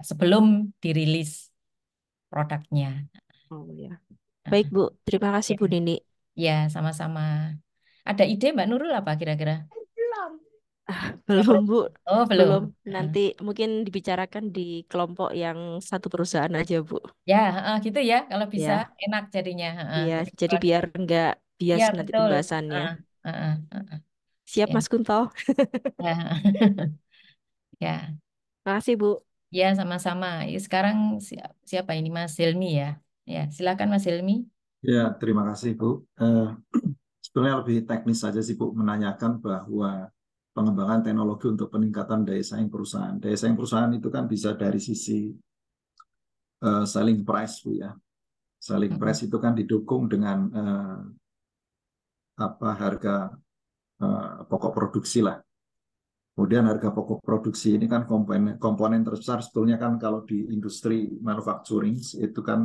sebelum dirilis produknya. Oh ya. Baik Nah, Bu, terima kasih ya, Bu Nini. ya sama-sama. Ada ide Mbak Nurul apa kira-kira? Belum Bu, Oh belum. belum. Nah. Nanti mungkin dibicarakan di kelompok yang satu perusahaan aja Bu. Ya, gitu ya. Kalau bisa Ya, enak jadinya. iya. Jadi Jadi kalau biar nggak bias ya nanti betul. pembahasannya. Heeh, heeh. Siap Ya, Mas Kunto. ya, ya, Makasih Bu. ya sama-sama. Ya, sekarang siapa ini Mas Hilmi ya? Ya, silakan Mas Hilmi. Ya, terima kasih Bu. Sebenarnya lebih teknis saja sih Bu, menanyakan bahwa pengembangan teknologi untuk peningkatan daya saing perusahaan. Daya saing perusahaan itu kan bisa dari sisi selling price Bu ya. Selling Mm-mm. price itu kan didukung dengan harga pokok produksi lah. Kemudian harga pokok produksi ini kan komponen terbesar sebetulnya kan kalau di industri manufacturing itu kan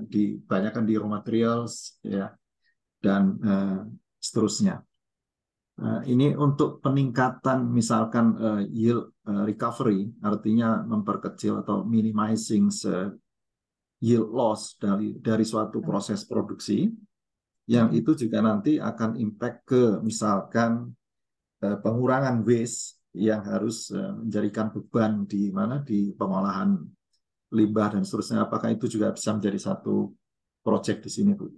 dibanyakan di raw materials ya dan seterusnya. Ini untuk peningkatan misalkan yield recovery, artinya memperkecil atau minimizing yield loss dari suatu proses produksi, yang Mm-mm. itu juga nanti akan impact ke misalkan pengurangan waste yang harus menjadikan beban di mana di pengolahan limbah dan seterusnya. Apakah itu juga bisa menjadi satu project di sini, Bu?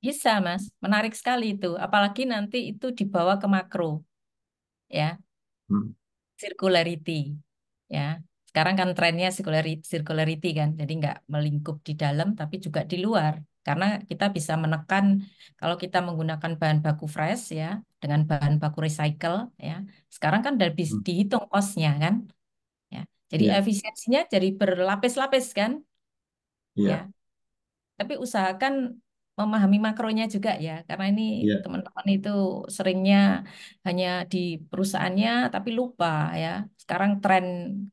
Bisa Mas, menarik sekali itu. Apalagi nanti itu dibawa ke makro, ya. Hmm. Circularity ya sekarang kan trennya circularity kan jadi nggak melingkup di dalam tapi juga di luar karena kita bisa menekan kalau kita menggunakan bahan baku fresh ya dengan bahan baku recycle ya sekarang kan udah Hmm. dihitung cost-nya kan ya jadi Iya, efisiensinya jadi berlapis-lapis kan ya iya, tapi usahakan memahami makronya juga ya, karena ini iya, teman-teman itu seringnya hanya di perusahaannya tapi lupa ya. Sekarang tren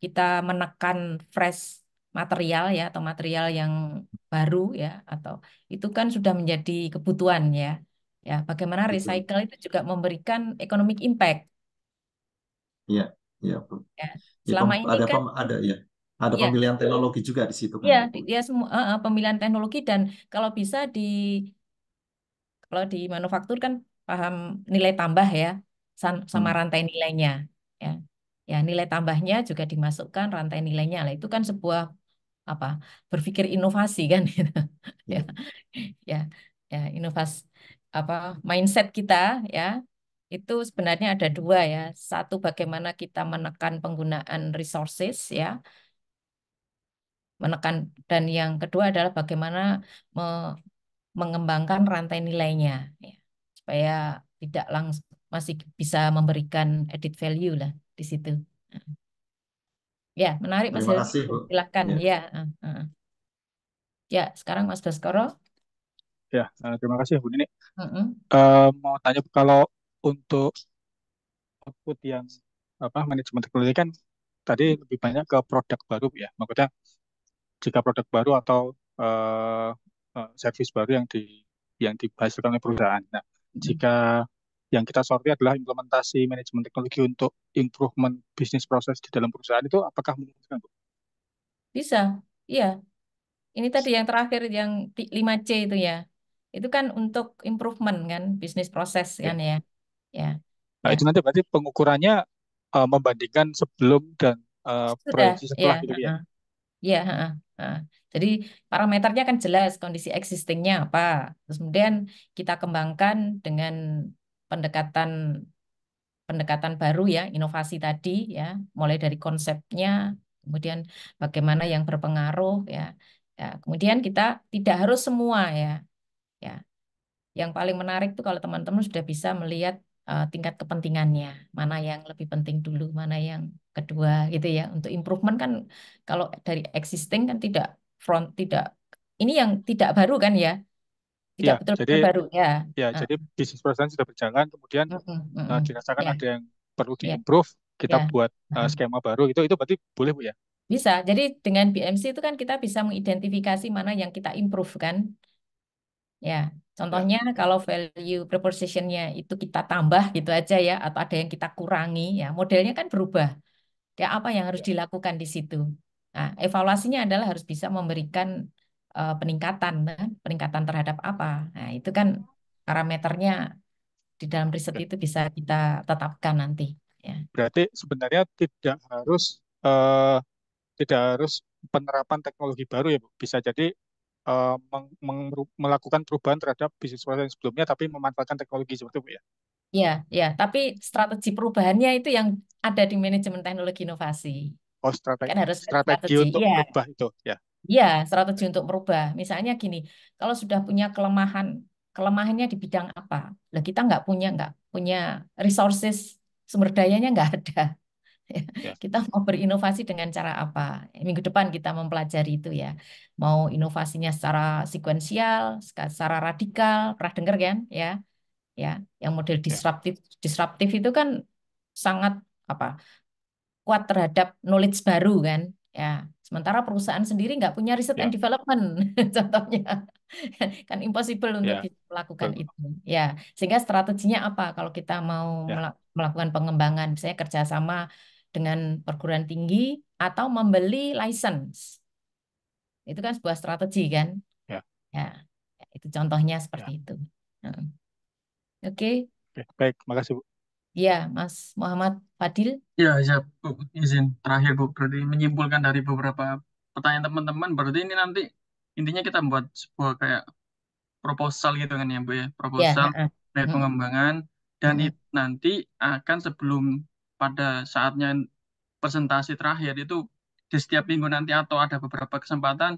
kita menekan fresh material ya atau material yang baru ya atau itu kan sudah menjadi kebutuhan ya. Ya, bagaimana betul. recycle itu juga memberikan economic impact Iya, iya, Bu. ya. Ya, Selama ini kan ada ya, pemilihan teknologi juga di situ kan ya ya, Bu. dia semua pemilihan teknologi dan kalau bisa kalau di manufaktur kan paham nilai tambah ya, sama Hmm. rantai nilainya. Ya, ya nilai tambahnya juga dimasukkan rantai nilainya. Lah itu kan sebuah apa berpikir inovasi kan gitu. Ya, Ya. ya, ya inovasi apa mindset kita ya itu sebenarnya ada dua ya. Satu bagaimana kita menekan penggunaan resources ya, menekan dan yang kedua adalah bagaimana mengembangkan rantai nilainya ya, supaya tidak langsung masih bisa memberikan added value lah di situ. Ya, menarik Mas Terima Helmi. kasih, Bu. Silakan Ya. ya. Ya, sekarang Mas Baskoro. Ya, terima kasih Bu Nini. Mm-mm. Mau tanya kalau untuk output yang manajemen teknologi kan tadi lebih banyak ke produk baru Bu, ya. Maksudnya jika produk baru atau eh, service baru yang dihasilkan oleh perusahaan. Nah, jika yang kita soroti adalah implementasi manajemen teknologi untuk improvement bisnis proses di dalam perusahaan itu apakah memungkinkan Bu? Bisa. Iya. Ini tadi yang terakhir yang 5C itu ya. Itu kan untuk improvement kan, bisnis proses Ya. kan ya. Ya. Nah, Ya. itu nanti berarti pengukurannya membandingkan sebelum dan Sudah. proyeksi Ya. setelah gitu ya. Ya. Jadi parameternya kan jelas kondisi existingnya apa. Terus kemudian kita kembangkan dengan pendekatan pendekatan baru ya, inovasi tadi ya, mulai dari konsepnya, kemudian bagaimana yang berpengaruh ya. Ya, kemudian kita tidak harus semua ya. Ya, yang paling menarik tuh kalau teman-teman sudah bisa melihat tingkat kepentingannya, mana yang lebih penting dulu, mana yang kedua gitu ya. Untuk improvement kan kalau dari existing kan tidak ini yang tidak baru kan ya, Ya, tidak jadi betul-betul baru ya. ya Ah, jadi bisnis perusahaan sudah berjalan, kemudian dirasakan Ya, ada yang perlu ya, diimprove, kita ya. buat skema baru itu berarti boleh Bu ya? Bisa. Jadi dengan BMC itu kan kita bisa mengidentifikasi mana yang kita improve kan. Ya, Ya, contohnya kalau value proposition-nya itu kita tambah gitu aja ya, atau ada yang kita kurangi ya, modelnya kan berubah. Ya, apa yang harus ya, dilakukan di situ? Nah, evaluasinya adalah harus bisa memberikan peningkatan, kan? Peningkatan terhadap apa? Nah, itu kan parameternya di dalam riset ya. itu bisa kita tetapkan nanti. Ya, Berarti sebenarnya eh, tidak harus penerapan teknologi baru ya Bu. Bisa jadi melakukan perubahan terhadap bisnis proses yang sebelumnya, tapi memanfaatkan teknologi seperti itu Bu ya. ya, ya. Tapi strategi perubahannya itu yang ada di manajemen teknologi inovasi. Oh, Kan harus ada strategi strategi. untuk Iya, merubah itu ya. iya, strategi untuk merubah. Misalnya gini, kalau sudah punya kelemahannya di bidang apa? Lah kita nggak punya resources, sumber dayanya nggak ada. Ya, Kita mau berinovasi dengan cara apa? Minggu depan kita mempelajari itu ya. Mau inovasinya secara sekuensial, secara radikal, pernah dengar kan? Ya, yang model ya, disruptif, disruptif itu kan sangat apa? Kuat terhadap knowledge baru kan ya, sementara perusahaan sendiri nggak punya riset and ya, development contohnya kan impossible untuk ya, bisa melakukan betul. itu ya, sehingga strateginya apa kalau kita mau Ya, melakukan pengembangan misalnya kerjasama dengan perguruan tinggi atau membeli license, itu kan sebuah strategi kan ya, ya, itu contohnya seperti ya. itu. Heeh. Oke. Oke, baik, makasih Bu. Ya Mas Muhammad Fadil. Ya, ya, Bu. Izin terakhir, Bu. Berarti menyimpulkan dari beberapa pertanyaan teman-teman, berarti ini nanti intinya kita buat sebuah kayak proposal gitu kan ya, Bu ya. Ya. Proposal dari Mm, pengembangan, dan mm, itu nanti akan sebelum pada saatnya presentasi terakhir itu di setiap minggu nanti atau ada beberapa kesempatan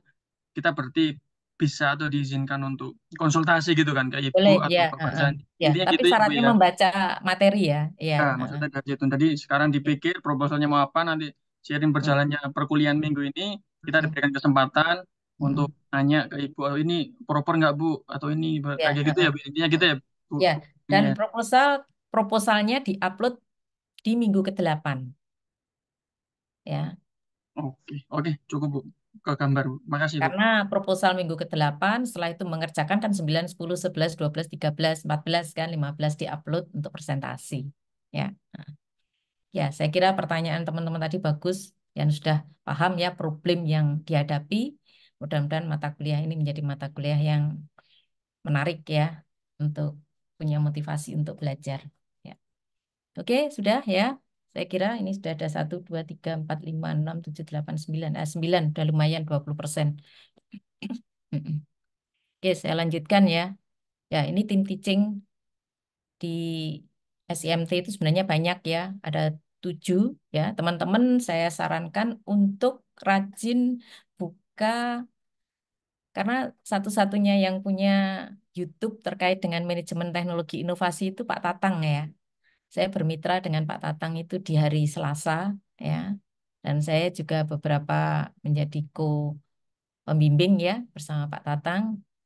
kita berarti bisa atau diizinkan untuk konsultasi gitu kan, kayak Ibu Boleh, ya, atau Bapak heeh. Zani. Ya. Intinya Tapi gitu ya, Bu syaratnya ya. membaca materi ya, ya, Nah, heeh. maksudnya dari itu tadi sekarang dipikir proposalnya mau apa, nanti seiring Mm, berjalannya perkuliahan minggu ini kita mm, diberikan kesempatan untuk mm. nanya ke Ibu, oh, ini proper nggak Bu, atau ini Ya, kayak gitu ya heeh. Bu. Intinya gitu ya Bu. Ya. Ini Dan ya. proposalnya diupload di minggu ke-8 ya. Oke, oke, cukup Bu, ke gambar Bu. Makasih Bu. Karena proposal minggu ke-8 setelah itu mengerjakan kan 9, 10, 11, 12, 13, 14 kan 15 diupload untuk presentasi. Ya. Ya, saya kira pertanyaan teman-teman tadi bagus yang sudah paham ya problem yang dihadapi. Mudah-mudahan mata kuliah ini menjadi mata kuliah yang menarik ya untuk punya motivasi untuk belajar. Ya. Oke, sudah ya. Saya kira ini sudah ada 1, 2, 3, 4, 5, 6, 7, 8, 9. 9, udah lumayan 20%. Oke, saya lanjutkan ya. Ya, ini tim teaching di SIMT itu sebenarnya banyak ya. Ada 7 ya. Teman-teman saya sarankan untuk rajin buka, karena satu-satunya yang punya YouTube terkait dengan manajemen teknologi inovasi itu Pak Tatang ya. Saya bermitra dengan Pak Tatang itu di hari Selasa ya. Dan saya juga beberapa menjadi pembimbing ya bersama Pak Tatang.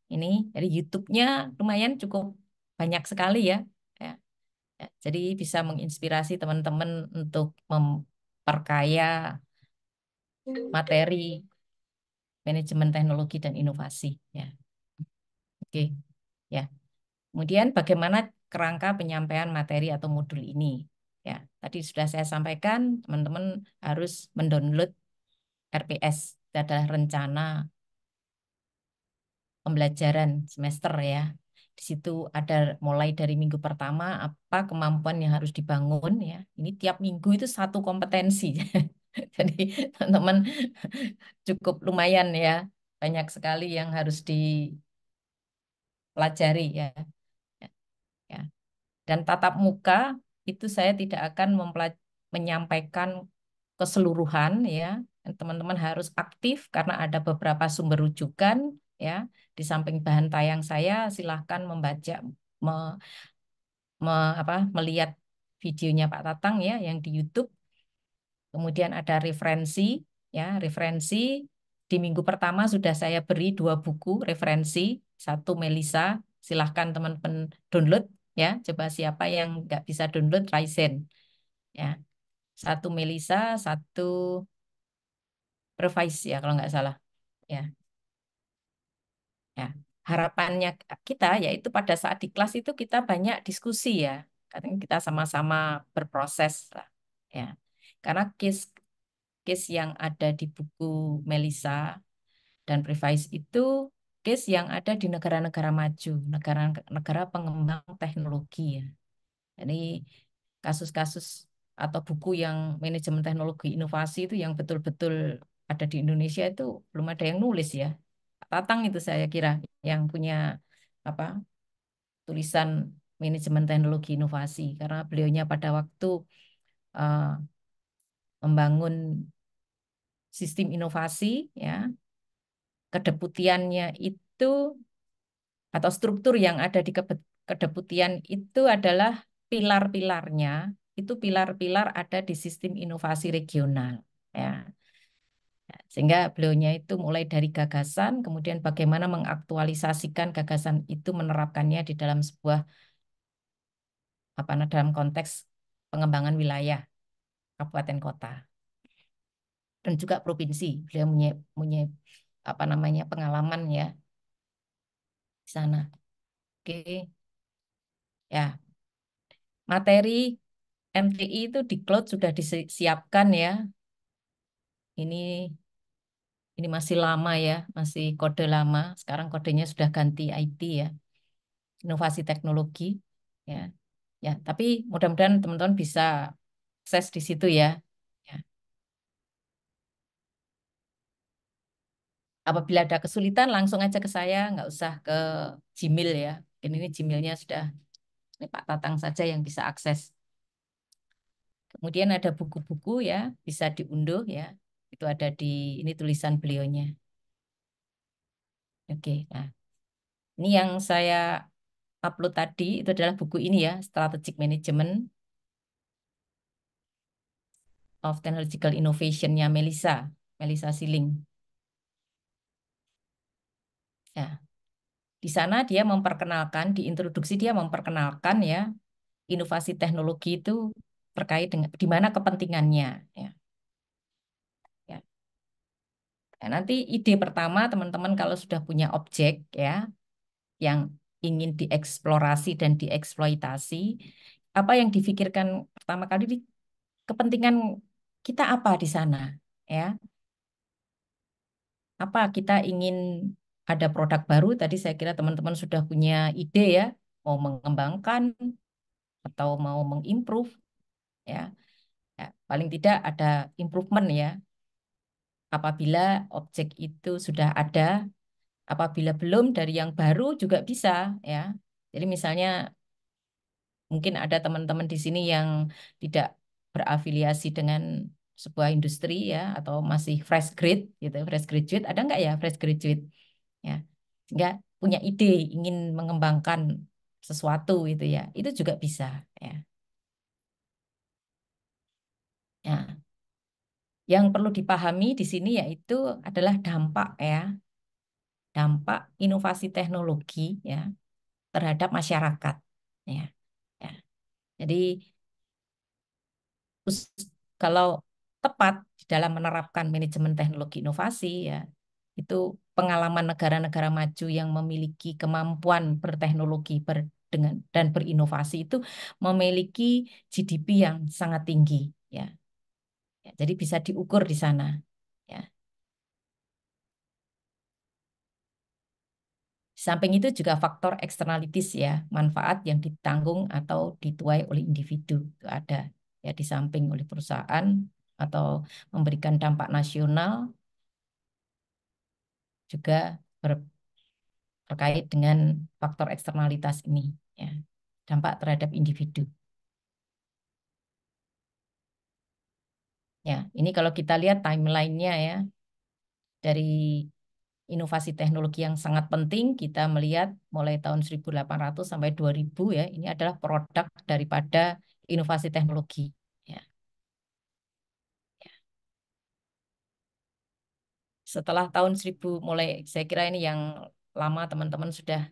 Ini dari YouTube-nya lumayan cukup banyak sekali ya. Ya, ya. Jadi bisa menginspirasi teman-teman untuk memperkaya materi manajemen teknologi dan inovasi ya. Oke. Ya. Kemudian bagaimana kerangka penyampaian materi atau modul ini? Ya, tadi sudah saya sampaikan, teman-teman harus mendownload RPS. Itu adalah rencana pembelajaran semester ya. Di situ ada mulai dari minggu pertama apa kemampuan yang harus dibangun ya. Ini tiap minggu itu satu kompetensi. Jadi teman-teman cukup lumayan ya. Banyak sekali yang harus dipelajari ya. Ya. Dan tatap muka itu saya tidak akan menyampaikan keseluruhan ya. Teman-teman harus aktif karena ada beberapa sumber rujukan ya. Di samping bahan tayang saya, silahkan membaca, me- melihat videonya Pak Tatang ya yang di YouTube. Kemudian ada referensi ya, referensi di minggu pertama sudah saya beri 2 buku referensi, satu Melisa, silahkan teman-teman download ya. Coba siapa yang nggak bisa download Ryzen ya. Satu Melisa, satu Revise ya kalau nggak salah ya. Ya, harapannya kita yaitu pada saat di kelas itu kita banyak diskusi ya. Karena kita sama-sama berproses lah ya. Karena case yang ada di buku Melisa dan Previce itu case yang ada di negara-negara maju, negara-negara pengembang teknologi ya. Jadi kasus-kasus atau buku yang manajemen teknologi inovasi itu yang betul-betul ada di Indonesia itu belum ada yang nulis ya. Tatang itu saya kira yang punya apa tulisan manajemen teknologi inovasi karena beliaunya pada waktu eh, membangun sistem inovasi ya, kedeputiannya itu atau struktur yang ada di kedeputian itu adalah pilar-pilarnya, itu pilar-pilar ada di sistem inovasi regional ya. Sehingga beliaunya itu mulai dari gagasan, kemudian bagaimana mengaktualisasikan gagasan itu, menerapkannya di dalam sebuah dalam konteks pengembangan wilayah kabupaten kota dan juga provinsi. Beliau punya pengalaman ya di sana. Oke, ya. Materi MTI itu di cloud sudah disiapkan ya. Ini masih lama ya, masih kode lama. Sekarang kodenya sudah ganti IT ya, inovasi teknologi ya. Ya, tapi mudah-mudahan teman-teman bisa akses di situ ya. Ya. Apabila ada kesulitan langsung aja ke saya, nggak usah ke Gmail ya. Ini Gmailnya sudah ini Pak Tatang saja yang bisa akses. Kemudian ada buku-buku ya, bisa diunduh ya. Itu ada di ini tulisan beliaunya. Oke, nah ini yang saya upload tadi itu adalah buku ini ya, Strategic Management of Technological Innovation-nya Melisa Siling. Ya, di sana dia memperkenalkan, di introduksi dia memperkenalkan ya inovasi teknologi itu terkait dengan di mana kepentingannya ya. Ya. Nah, nanti ide pertama teman-teman kalau sudah punya objek ya yang ingin dieksplorasi dan dieksploitasi, apa yang difikirkan pertama kali kepentingan kita apa di sana ya. Apa kita ingin ada produk baru, tadi saya kira teman-teman sudah punya ide ya, mau mengembangkan atau mau mengimprove ya. Ya, paling tidak ada improvement ya. Apabila objek itu sudah ada, apabila belum dari yang baru juga bisa ya. Jadi misalnya mungkin ada teman-teman di sini yang tidak berafiliasi dengan sebuah industri ya atau masih fresh grade gitu, fresh graduate ada nggak ya fresh graduate ya, sehingga punya ide ingin mengembangkan sesuatu itu ya, itu juga bisa ya. Ya, yang perlu dipahami di sini yaitu adalah dampak ya, dampak inovasi teknologi ya terhadap masyarakat ya. Ya. Jadi kalau tepat di dalam menerapkan manajemen teknologi inovasi ya, itu pengalaman negara-negara maju yang memiliki kemampuan berteknologi dengan dan berinovasi itu memiliki GDP yang sangat tinggi ya. Ya, jadi bisa diukur di sana ya. Di samping itu juga faktor externalities ya, manfaat yang ditanggung atau dituai oleh individu itu ada ya, di samping oleh perusahaan atau memberikan dampak nasional juga terkait dengan faktor eksternalitas ini ya, dampak terhadap individu. Ya, ini kalau kita lihat timelinenya ya, dari inovasi teknologi yang sangat penting, kita melihat mulai tahun 1800 sampai 2000 ya, ini adalah produk daripada inovasi teknologi. Ya. Setelah tahun 1000 mulai, saya kira ini yang lama teman-teman sudah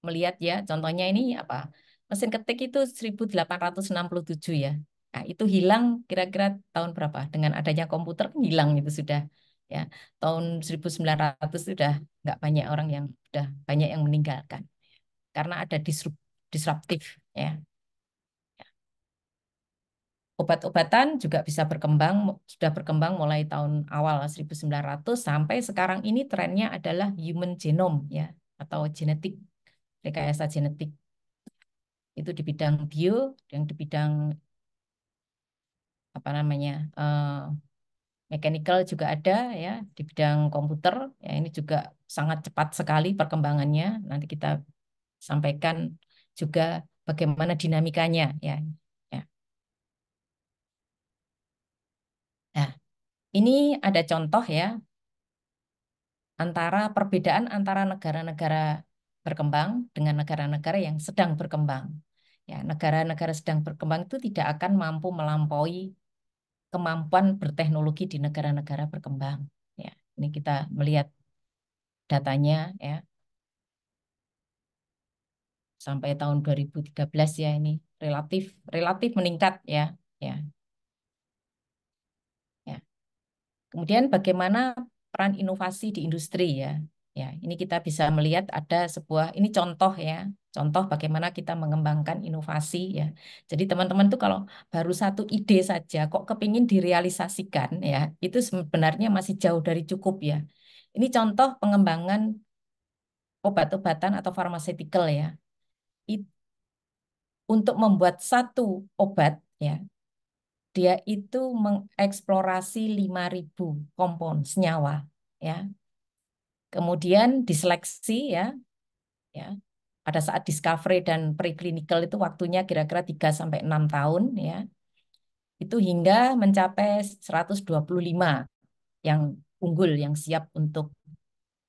melihat ya, contohnya ini apa? Mesin ketik itu 1867 ya. Nah, itu hilang kira-kira tahun berapa? Dengan adanya komputer hilang itu sudah ya. Tahun 1900 sudah nggak banyak orang yang sudah banyak yang meninggalkan karena ada disruptif ya. Obat-obatan juga bisa berkembang, sudah berkembang mulai tahun awal 1900 sampai sekarang ini trennya adalah human genome ya atau genetik, rekayasa genetik. Itu di bidang bio, yang di bidang apa namanya mechanical juga ada ya, di bidang komputer ya ini juga sangat cepat sekali perkembangannya. Nanti kita sampaikan juga bagaimana dinamikanya ya. Ya. Nah, ini ada contoh ya antara perbedaan antara negara-negara berkembang dengan negara-negara yang sedang berkembang. Ya, negara-negara sedang berkembang itu tidak akan mampu melampaui kemampuan berteknologi di negara-negara berkembang. Ya, ini kita melihat datanya ya sampai tahun 2013 ya ini relatif relatif meningkat ya. Ya, ya. Kemudian bagaimana peran inovasi di industri ya. Ya, ini kita bisa melihat ada sebuah ini contoh ya. Contoh bagaimana kita mengembangkan inovasi ya. Jadi teman-teman tuh kalau baru satu ide saja kok kepingin direalisasikan ya, itu sebenarnya masih jauh dari cukup ya. Ini contoh pengembangan obat-obatan atau pharmaceutical ya. It- untuk membuat satu obat ya, dia itu mengeksplorasi 5.000 kompon senyawa ya. Kemudian diseleksi ya, ya. Pada saat discovery dan preclinical itu waktunya kira-kira 3 sampai 6 tahun ya. Itu hingga mencapai 125 yang unggul yang siap untuk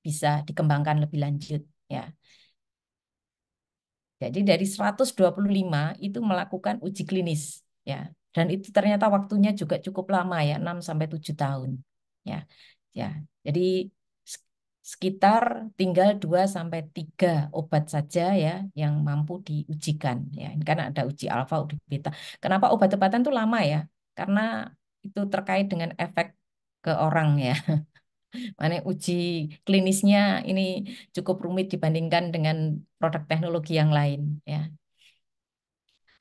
bisa dikembangkan lebih lanjut ya. Jadi dari 125 itu melakukan uji klinis ya. Dan itu ternyata waktunya juga cukup lama ya, 6 sampai 7 tahun. Ya. Ya. Jadi sekitar tinggal 2 sampai 3 obat saja ya yang mampu diujikan ya. Ini kan ada uji alfa, uji beta. Kenapa obat-obatan itu lama ya? Karena itu terkait dengan efek ke orang ya. Mana uji klinisnya ini cukup rumit dibandingkan dengan produk teknologi yang lain ya.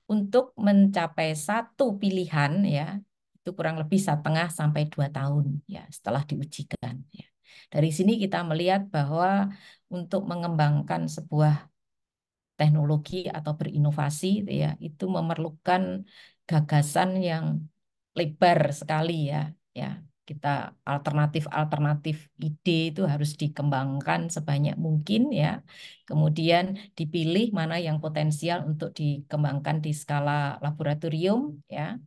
Untuk mencapai satu pilihan ya itu kurang lebih 1,5 sampai 2 tahun ya setelah diujikan ya. Dari sini kita melihat bahwa untuk mengembangkan sebuah teknologi atau berinovasi ya itu memerlukan gagasan yang lebar sekali ya. Ya, kita alternatif ide itu harus dikembangkan sebanyak mungkin ya. Kemudian dipilih mana yang potensial untuk dikembangkan di skala laboratorium ya.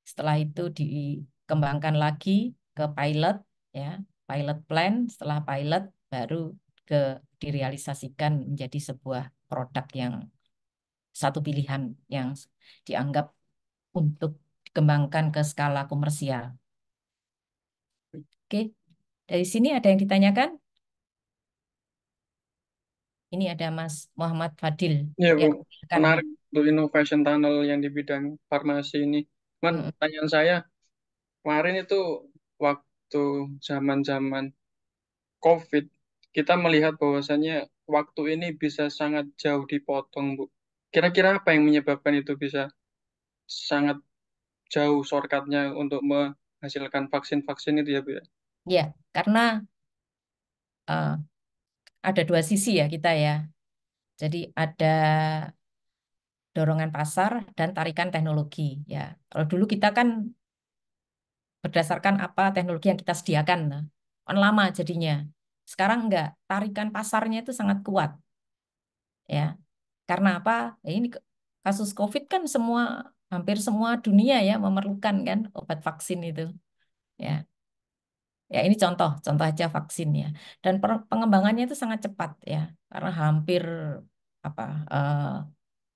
Setelah itu dikembangkan lagi ke pilot ya, pilot plan. Setelah pilot baru ke direalisasikan menjadi sebuah produk yang satu pilihan yang dianggap untuk dikembangkan ke skala komersial. Oke, dari sini ada yang ditanyakan? Ini ada Mas Muhammad Fadil. Ya Ya, Bu, kan. menarik untuk innovation tunnel yang di bidang farmasi ini. Cuman pertanyaan saya, kemarin itu waktu zaman-zaman COVID, kita melihat bahwasannya waktu ini bisa sangat jauh dipotong, Bu. Kira-kira apa yang menyebabkan itu bisa sangat jauh shortcutnya untuk menghasilkan vaksin-vaksin itu ya, Bu ya? Ya, karena eh, ada dua sisi ya kita ya. Jadi ada dorongan pasar dan tarikan teknologi ya. Kalau dulu kita kan berdasarkan apa teknologi yang kita sediakan, nah, kan lama jadinya. Sekarang enggak, tarikan pasarnya itu sangat kuat ya. Karena apa? Ya ini kasus COVID kan hampir semua dunia ya memerlukan kan obat vaksin itu ya. Ya ini contoh aja vaksin ya. Dan pengembangannya itu sangat cepat ya, karena hampir apa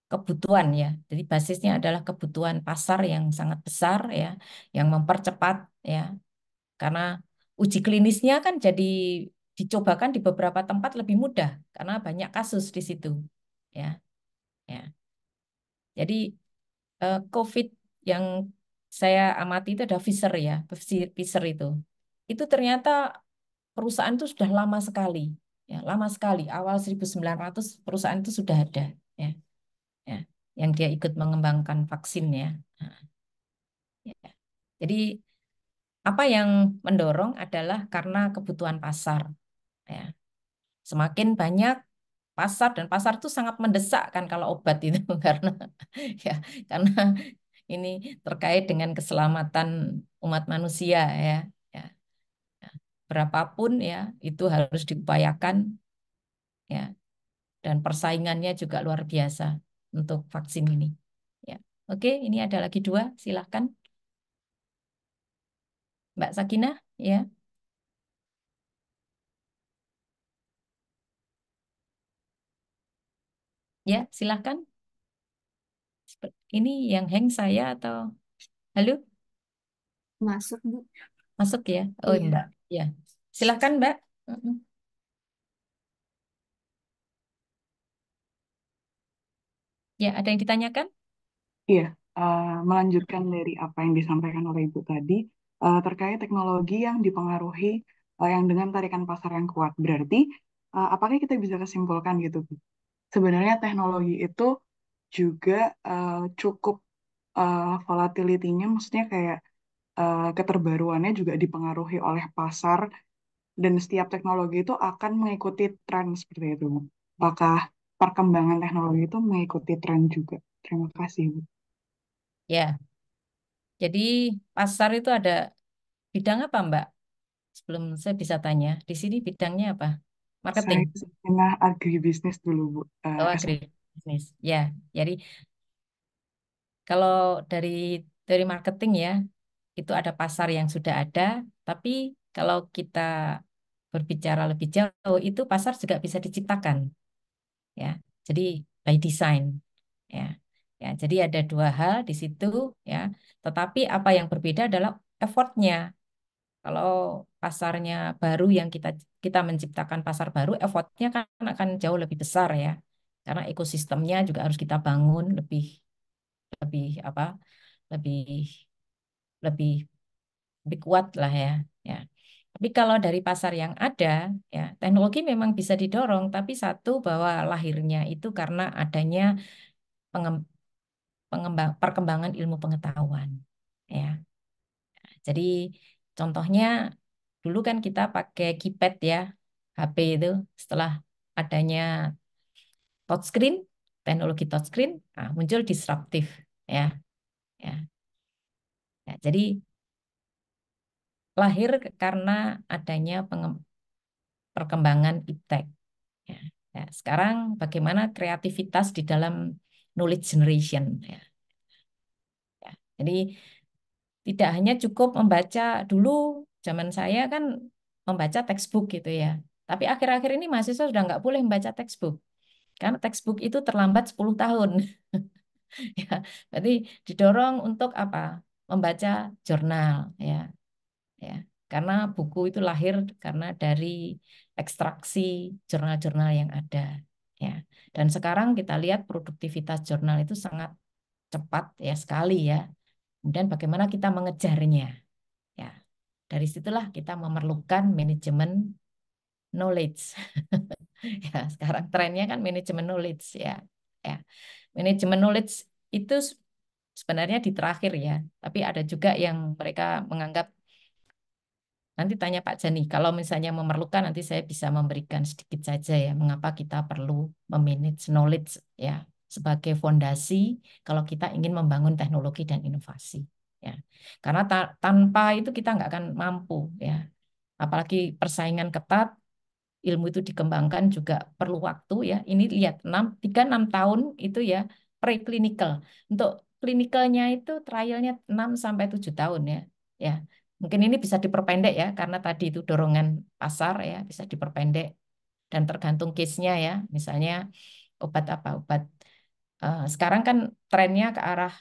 kebutuhan ya. Jadi basisnya adalah kebutuhan pasar yang sangat besar ya, yang mempercepat ya. Karena uji klinisnya kan jadi dicobakan di beberapa tempat lebih mudah karena banyak kasus di situ ya. Ya. Jadi COVID yang saya amati itu ada Pfizer ya, Pfizer itu. Itu ternyata perusahaan itu sudah lama sekali, ya lama sekali. Awal 1900 perusahaan itu sudah ada, ya, ya, yang dia ikut mengembangkan vaksin ya. Nah, ya. Jadi apa yang mendorong adalah karena kebutuhan pasar, ya. Semakin banyak pasar dan pasar itu sangat mendesak kan kalau obat itu karena ya karena ini terkait dengan keselamatan umat manusia ya. Ya. Berapapun ya itu harus diupayakan ya, dan persaingannya juga luar biasa untuk vaksin ini. Ya. Oke, ini ada lagi dua, silahkan Mbak Sakinah ya. Ya, silahkan. Ini yang hang saya atau halo? Masuk, Bu. Masuk ya. Oh, Iya. Mbak. Ya. Silahkan, Mbak. Mm-mm. Ya, ada yang ditanyakan? Iya, melanjutkan dari apa yang disampaikan oleh Ibu tadi, terkait teknologi yang dipengaruhi yang dengan tarikan pasar yang kuat. Berarti, apakah kita bisa kesimpulkan gitu, Bu? Sebenarnya teknologi itu juga cukup volatility-nya, maksudnya kayak keterbaruannya juga dipengaruhi oleh pasar, dan setiap teknologi itu akan mengikuti tren seperti itu, Bu. Apakah perkembangan teknologi itu mengikuti tren juga? Terima kasih, Bu. Ya. Jadi pasar itu ada bidang apa, Mbak? Sebelum saya bisa tanya, di sini bidangnya apa? Marketing. Saya sebenarnya agribisnis dulu, Bu. Oh, S1. agribisnis. Ya, jadi kalau dari marketing ya, itu ada pasar yang sudah ada, tapi kalau kita berbicara lebih jauh, itu pasar juga bisa diciptakan, ya. Jadi by design, ya. Ya, jadi ada dua hal di situ, ya. Tetapi apa yang berbeda adalah effortnya. Kalau pasarnya baru yang kita menciptakan pasar baru, effortnya kan akan jauh lebih besar ya, karena ekosistemnya juga harus kita bangun lebih lebih apa lebih lebih lebih kuat lah ya. Ya. Tapi kalau dari pasar yang ada, ya teknologi memang bisa didorong, tapi satu bahwa lahirnya itu karena adanya pengem- perkembangan ilmu pengetahuan. Ya. Jadi contohnya dulu kan kita pakai keypad ya, HP itu setelah adanya touchscreen, teknologi touchscreen, muncul disruptif ya. Ya. Ya, jadi lahir karena adanya perkembangan iptek. Ya. Ya, sekarang bagaimana kreativitas di dalam knowledge generation. Ya. Ya. Jadi tidak hanya cukup membaca dulu, zaman saya kan membaca textbook gitu ya. Tapi akhir-akhir ini mahasiswa sudah nggak boleh membaca textbook. Karena textbook itu terlambat 10 tahun. Ya, berarti didorong untuk apa? Membaca jurnal ya. Ya. Karena buku itu lahir karena dari ekstraksi jurnal-jurnal yang ada. Ya. Dan sekarang kita lihat produktivitas jurnal itu sangat cepat ya sekali ya. Kemudian bagaimana kita mengejarnya. Ya. Dari situlah kita memerlukan manajemen knowledge. Ya, sekarang trennya kan manajemen knowledge ya. Ya. Manajemen knowledge itu sebenarnya di terakhir ya, tapi ada juga yang mereka menganggap nanti tanya Pak Jani, kalau misalnya memerlukan nanti saya bisa memberikan sedikit saja ya, mengapa kita perlu memanage knowledge ya sebagai fondasi kalau kita ingin membangun teknologi dan inovasi ya. Karena tanpa itu kita nggak akan mampu ya. Apalagi persaingan ketat, ilmu itu dikembangkan juga perlu waktu ya. Ini lihat 3-6 tahun itu ya preclinical. Untuk klinikalnya itu trialnya 6 sampai 7 tahun ya. Ya. Mungkin ini bisa diperpendek ya karena tadi itu dorongan pasar ya bisa diperpendek dan tergantung case-nya ya. Misalnya obat apa? Obat sekarang kan trennya ke arah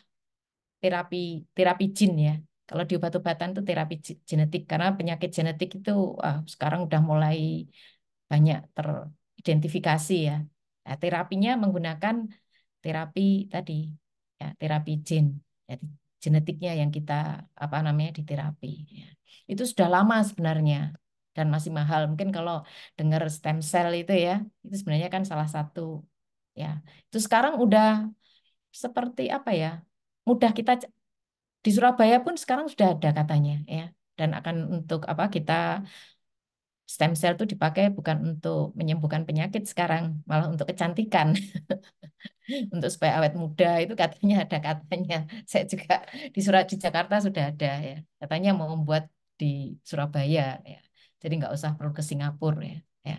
terapi terapi jin ya. Kalau di obat-obatan itu terapi genetik karena penyakit genetik itu sekarang udah mulai banyak teridentifikasi ya. Nah, terapinya menggunakan terapi tadi ya, terapi gen. Jadi genetiknya yang kita apa namanya diterapi ya. Itu sudah lama sebenarnya dan masih mahal. Mungkin kalau dengar stem cell itu ya, itu sebenarnya kan salah satu ya. Itu sekarang udah seperti apa ya? Mudah kita di Surabaya pun sekarang sudah ada katanya ya. Dan akan untuk apa kita stem cell itu dipakai bukan untuk menyembuhkan penyakit sekarang, malah untuk kecantikan. Untuk supaya awet muda itu katanya ada katanya. Saya juga di Jakarta sudah ada ya. Katanya mau membuat di Surabaya ya. Jadi nggak usah perlu ke Singapura ya. Ya.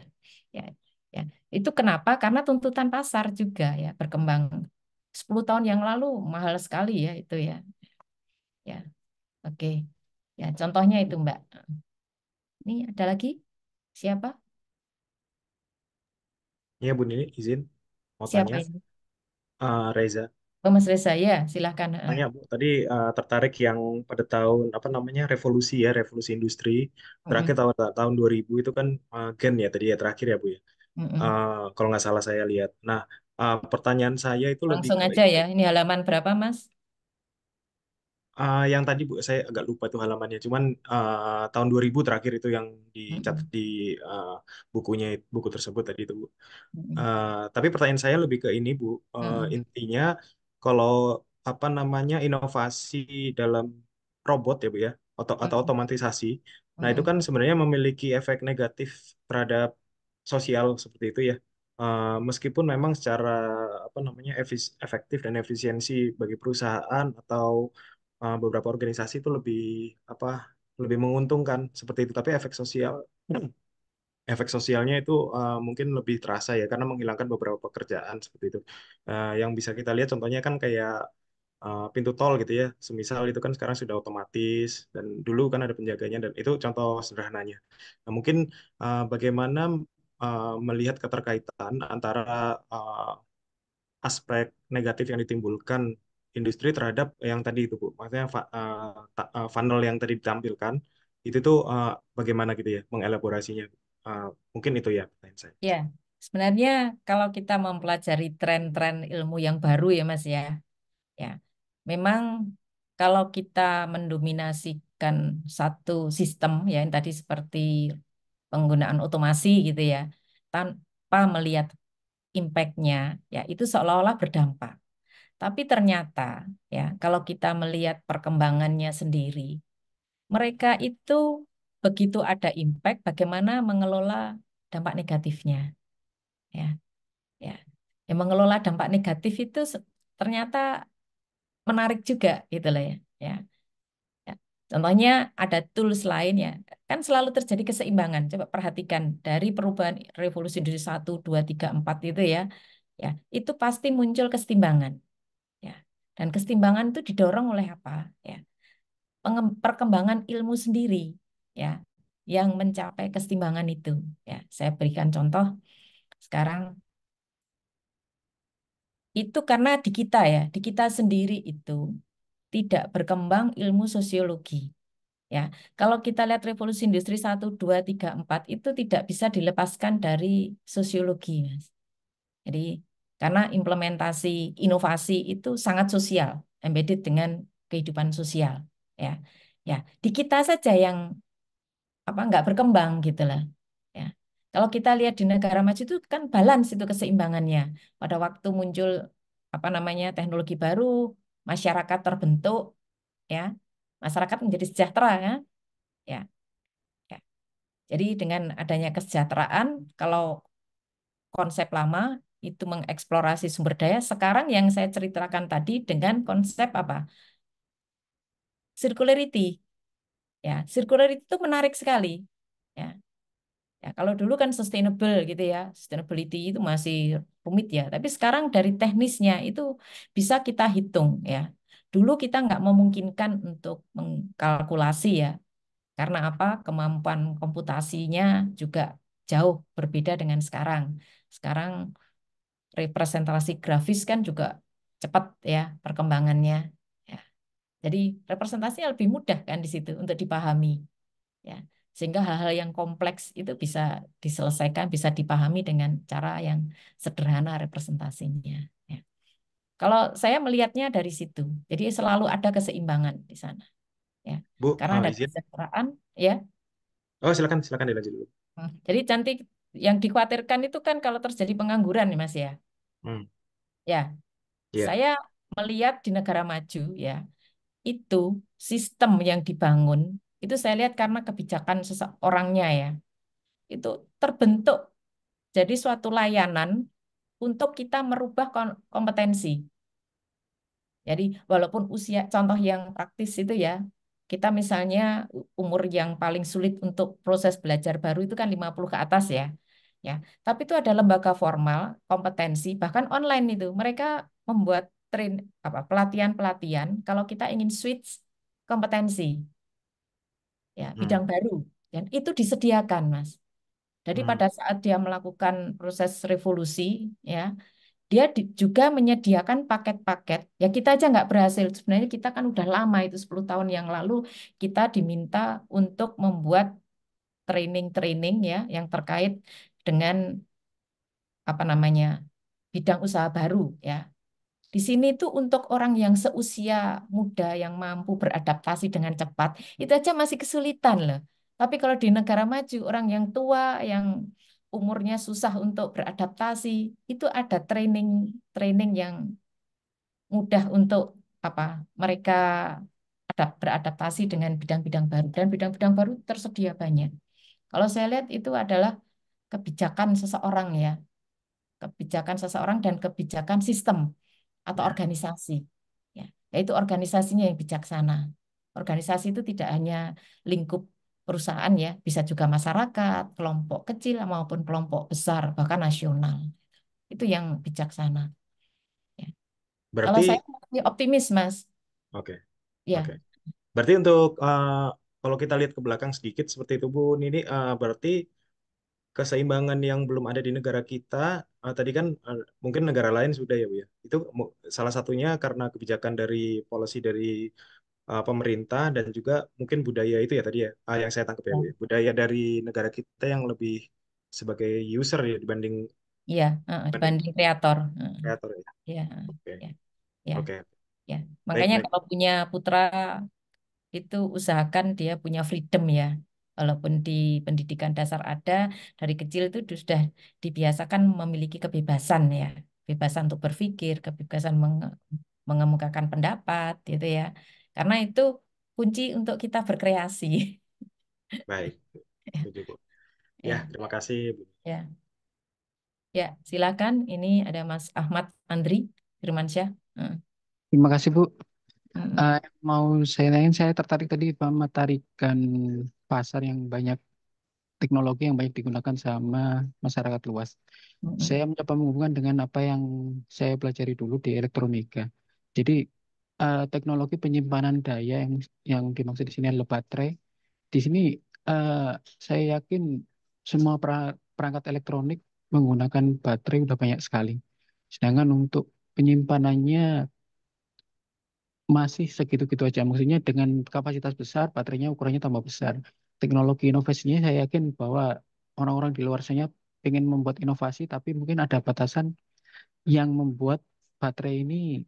Ya. Ya. Itu kenapa? Karena tuntutan pasar juga ya berkembang. 10 tahun yang lalu mahal sekali ya itu ya. Ya. Oke. Ya, contohnya itu Mbak. Ini ada lagi? Siapa? Ya Bu Nini, izin mau Siapa tanya. ini? Reza, Oh, Mas Reza, ya, silakan. tanya Bu. Tadi tertarik yang pada tahun apa namanya revolusi ya, revolusi industri terakhir Mm-mm. tahun 2000 itu kan Gen ya tadi ya terakhir ya Bu ya. Mm-mm. Kalau nggak salah saya lihat. Nah, pertanyaan saya itu lebih Langsung ke aja ya. Ini halaman berapa, Mas? yang tadi Bu, saya agak lupa tuh halamannya. Cuman tahun 2000 terakhir itu yang dicatat Mm-mm. di uh, bukunya buku tersebut tadi itu Bu. Mm-mm. Tapi pertanyaan saya lebih ke ini Bu. Mm-mm. Intinya kalau apa namanya inovasi dalam robot ya Bu ya, atau Mm-mm. otomatisasi. Nah, itu Mm-mm. kan sebenarnya memiliki efek negatif terhadap sosial seperti itu ya. Meskipun memang secara apa namanya efektif dan efisiensi bagi perusahaan atau beberapa organisasi itu lebih apa lebih menguntungkan seperti itu, tapi efek sosialnya itu mungkin lebih terasa ya karena menghilangkan beberapa pekerjaan seperti itu. Yang bisa kita lihat contohnya kan kayak pintu tol gitu ya. Semisal itu kan sekarang sudah otomatis dan dulu kan ada penjaganya dan itu contoh sederhananya. Nah, mungkin bagaimana melihat keterkaitan antara uh, aspek negatif yang ditimbulkan industri terhadap yang tadi itu Bu. Maksudnya funnel yang tadi ditampilkan itu tuh bagaimana gitu ya mengelaborasinya. Mungkin itu ya pertanyaan saya. Ya, sebenarnya kalau kita mempelajari tren-tren ilmu yang baru ya, Mas ya. Ya, memang kalau kita mendominasikan satu sistem ya, yang tadi seperti penggunaan otomasi gitu ya, tanpa melihat impact-nya, ya itu seolah-olah berdampak. Tapi ternyata ya kalau kita melihat perkembangannya sendiri, mereka itu begitu ada impact, bagaimana mengelola dampak negatifnya, ya, ya. Yang mengelola dampak negatif itu ternyata menarik juga gitu lah ya, ya. Contohnya ada tools lain ya, kan selalu terjadi keseimbangan. Coba perhatikan dari perubahan revolusi industri 1, 2, 3, 4 itu ya, ya itu pasti muncul keseimbangan. Ya. Dan keseimbangan itu didorong oleh apa? Ya, perkembangan ilmu sendiri, ya, yang mencapai keseimbangan itu. Ya, saya berikan contoh sekarang itu karena di kita sendiri itu tidak berkembang ilmu sosiologi. Ya, kalau kita lihat revolusi industri 1, 2, 3, 4 itu tidak bisa dilepaskan dari sosiologi, Mas. Jadi karena implementasi inovasi itu sangat sosial, embedded dengan kehidupan sosial. Ya, ya di kita saja yang nggak berkembang gitu lah. Ya, kalau kita lihat di negara maju itu kan balance itu keseimbangannya. Pada waktu muncul teknologi baru, masyarakat terbentuk, ya, masyarakat menjadi sejahtera, ya. Ya, ya. Jadi dengan adanya kesejahteraan, kalau konsep lama itu mengeksplorasi sumber daya, sekarang yang saya ceritakan tadi dengan konsep apa? Circularity. Ya, circularity itu menarik sekali. Ya, ya kalau dulu kan sustainable gitu ya, sustainability itu masih rumit ya. Tapi sekarang dari teknisnya itu bisa kita hitung ya. Dulu kita nggak memungkinkan untuk mengkalkulasi ya. Karena apa? Kemampuan komputasinya juga jauh berbeda dengan sekarang. Sekarang representasi grafis kan juga cepat ya perkembangannya. Ya. Jadi representasinya lebih mudah kan di situ untuk dipahami. Ya. Sehingga hal-hal yang kompleks itu bisa diselesaikan, bisa dipahami dengan cara yang sederhana representasinya. Ya. Kalau saya melihatnya dari situ, jadi selalu ada keseimbangan di sana. Ya. Bu, Karena ada izin. kesejahteraan, ya. Oh, silakan dilanjut dulu. Jadi cantik yang dikhawatirkan itu kan kalau terjadi pengangguran nih Mas ya. Hmm. Ya, Iya. saya melihat di negara maju ya, itu sistem yang dibangun itu saya lihat karena kebijakan seseorangnya ya. Itu terbentuk jadi suatu layanan untuk kita merubah kompetensi. Jadi walaupun usia contoh yang praktis itu ya, kita misalnya umur yang paling sulit untuk proses belajar baru itu kan 50 ke atas ya. Ya, tapi itu ada lembaga formal, kompetensi, bahkan online itu. Mereka membuat pelatihan-pelatihan kalau kita ingin switch kompetensi ya, bidang baru. Dan itu disediakan, Mas. Jadi pada saat dia melakukan proses revolusi ya, dia juga menyediakan paket-paket. Ya kita aja nggak berhasil. Sebenarnya kita kan udah lama itu 10 tahun yang lalu kita diminta untuk membuat training-training ya yang terkait dengan bidang usaha baru ya. Di sini tuh untuk orang yang seusia muda yang mampu beradaptasi dengan cepat, itu aja masih kesulitan loh. Tapi kalau di negara maju, orang yang tua, yang umurnya susah untuk beradaptasi, itu ada training yang mudah untuk mereka beradaptasi dengan bidang-bidang baru dan bidang-bidang baru tersedia banyak. Kalau saya lihat itu adalah kebijakan seseorang ya, kebijakan seseorang dan kebijakan sistem atau organisasi. Ya, yaitu organisasinya yang bijaksana. Organisasi itu tidak hanya lingkup perusahaan ya, bisa juga masyarakat, kelompok kecil maupun kelompok besar, bahkan nasional. Itu yang bijaksana. Ya. Kalau Berarti saya masih optimis, Mas. oke. Ya, Oke. Berarti untuk kalau kita lihat ke belakang sedikit seperti itu Bu Nini, berarti keseimbangan yang belum ada di negara kita, tadi kan mungkin negara lain sudah ya Bu ya. Itu salah satunya karena kebijakan dari policy dari pemerintah dan juga mungkin budaya itu ya tadi ya, yang saya tangkap ya Bu ya, ya. Budaya dari negara kita yang lebih sebagai user ya dibanding iya, dibanding kreator. kreator ya. Ya, Oke. ya, ya, Oke. ya. Baik, Makanya baik. kalau punya putra itu usahakan dia punya freedom ya. Walaupun di pendidikan dasar ada, dari kecil itu sudah dibiasakan memiliki kebebasan ya. Kebebasan untuk berpikir, kebebasan mengemukakan pendapat gitu ya. Karena itu kunci untuk kita berkreasi. Baik. Setuju, Bu. Ya, Ya, terima kasih Bu. ya, ya, silakan. Ini ada Mas Ahmad Andri Firmansyah. Terima kasih Bu. Mm-mm. Mau saya tanya, saya tertarik tadi mematarikan pasar yang banyak teknologi yang banyak digunakan sama masyarakat luas. Mm-mm. Saya mencoba menghubungkan dengan apa yang saya pelajari dulu di elektronika. Jadi teknologi penyimpanan daya yang dimaksud di sini adalah baterai. Di sini eh, saya yakin semua perangkat elektronik menggunakan baterai udah banyak sekali. Sedangkan untuk penyimpanannya masih segitu-gitu aja. Maksudnya dengan kapasitas besar, baterainya ukurannya tambah besar. Teknologi inovasinya saya yakin bahwa orang-orang di luar sana ingin membuat inovasi, tapi mungkin ada batasan yang membuat baterai ini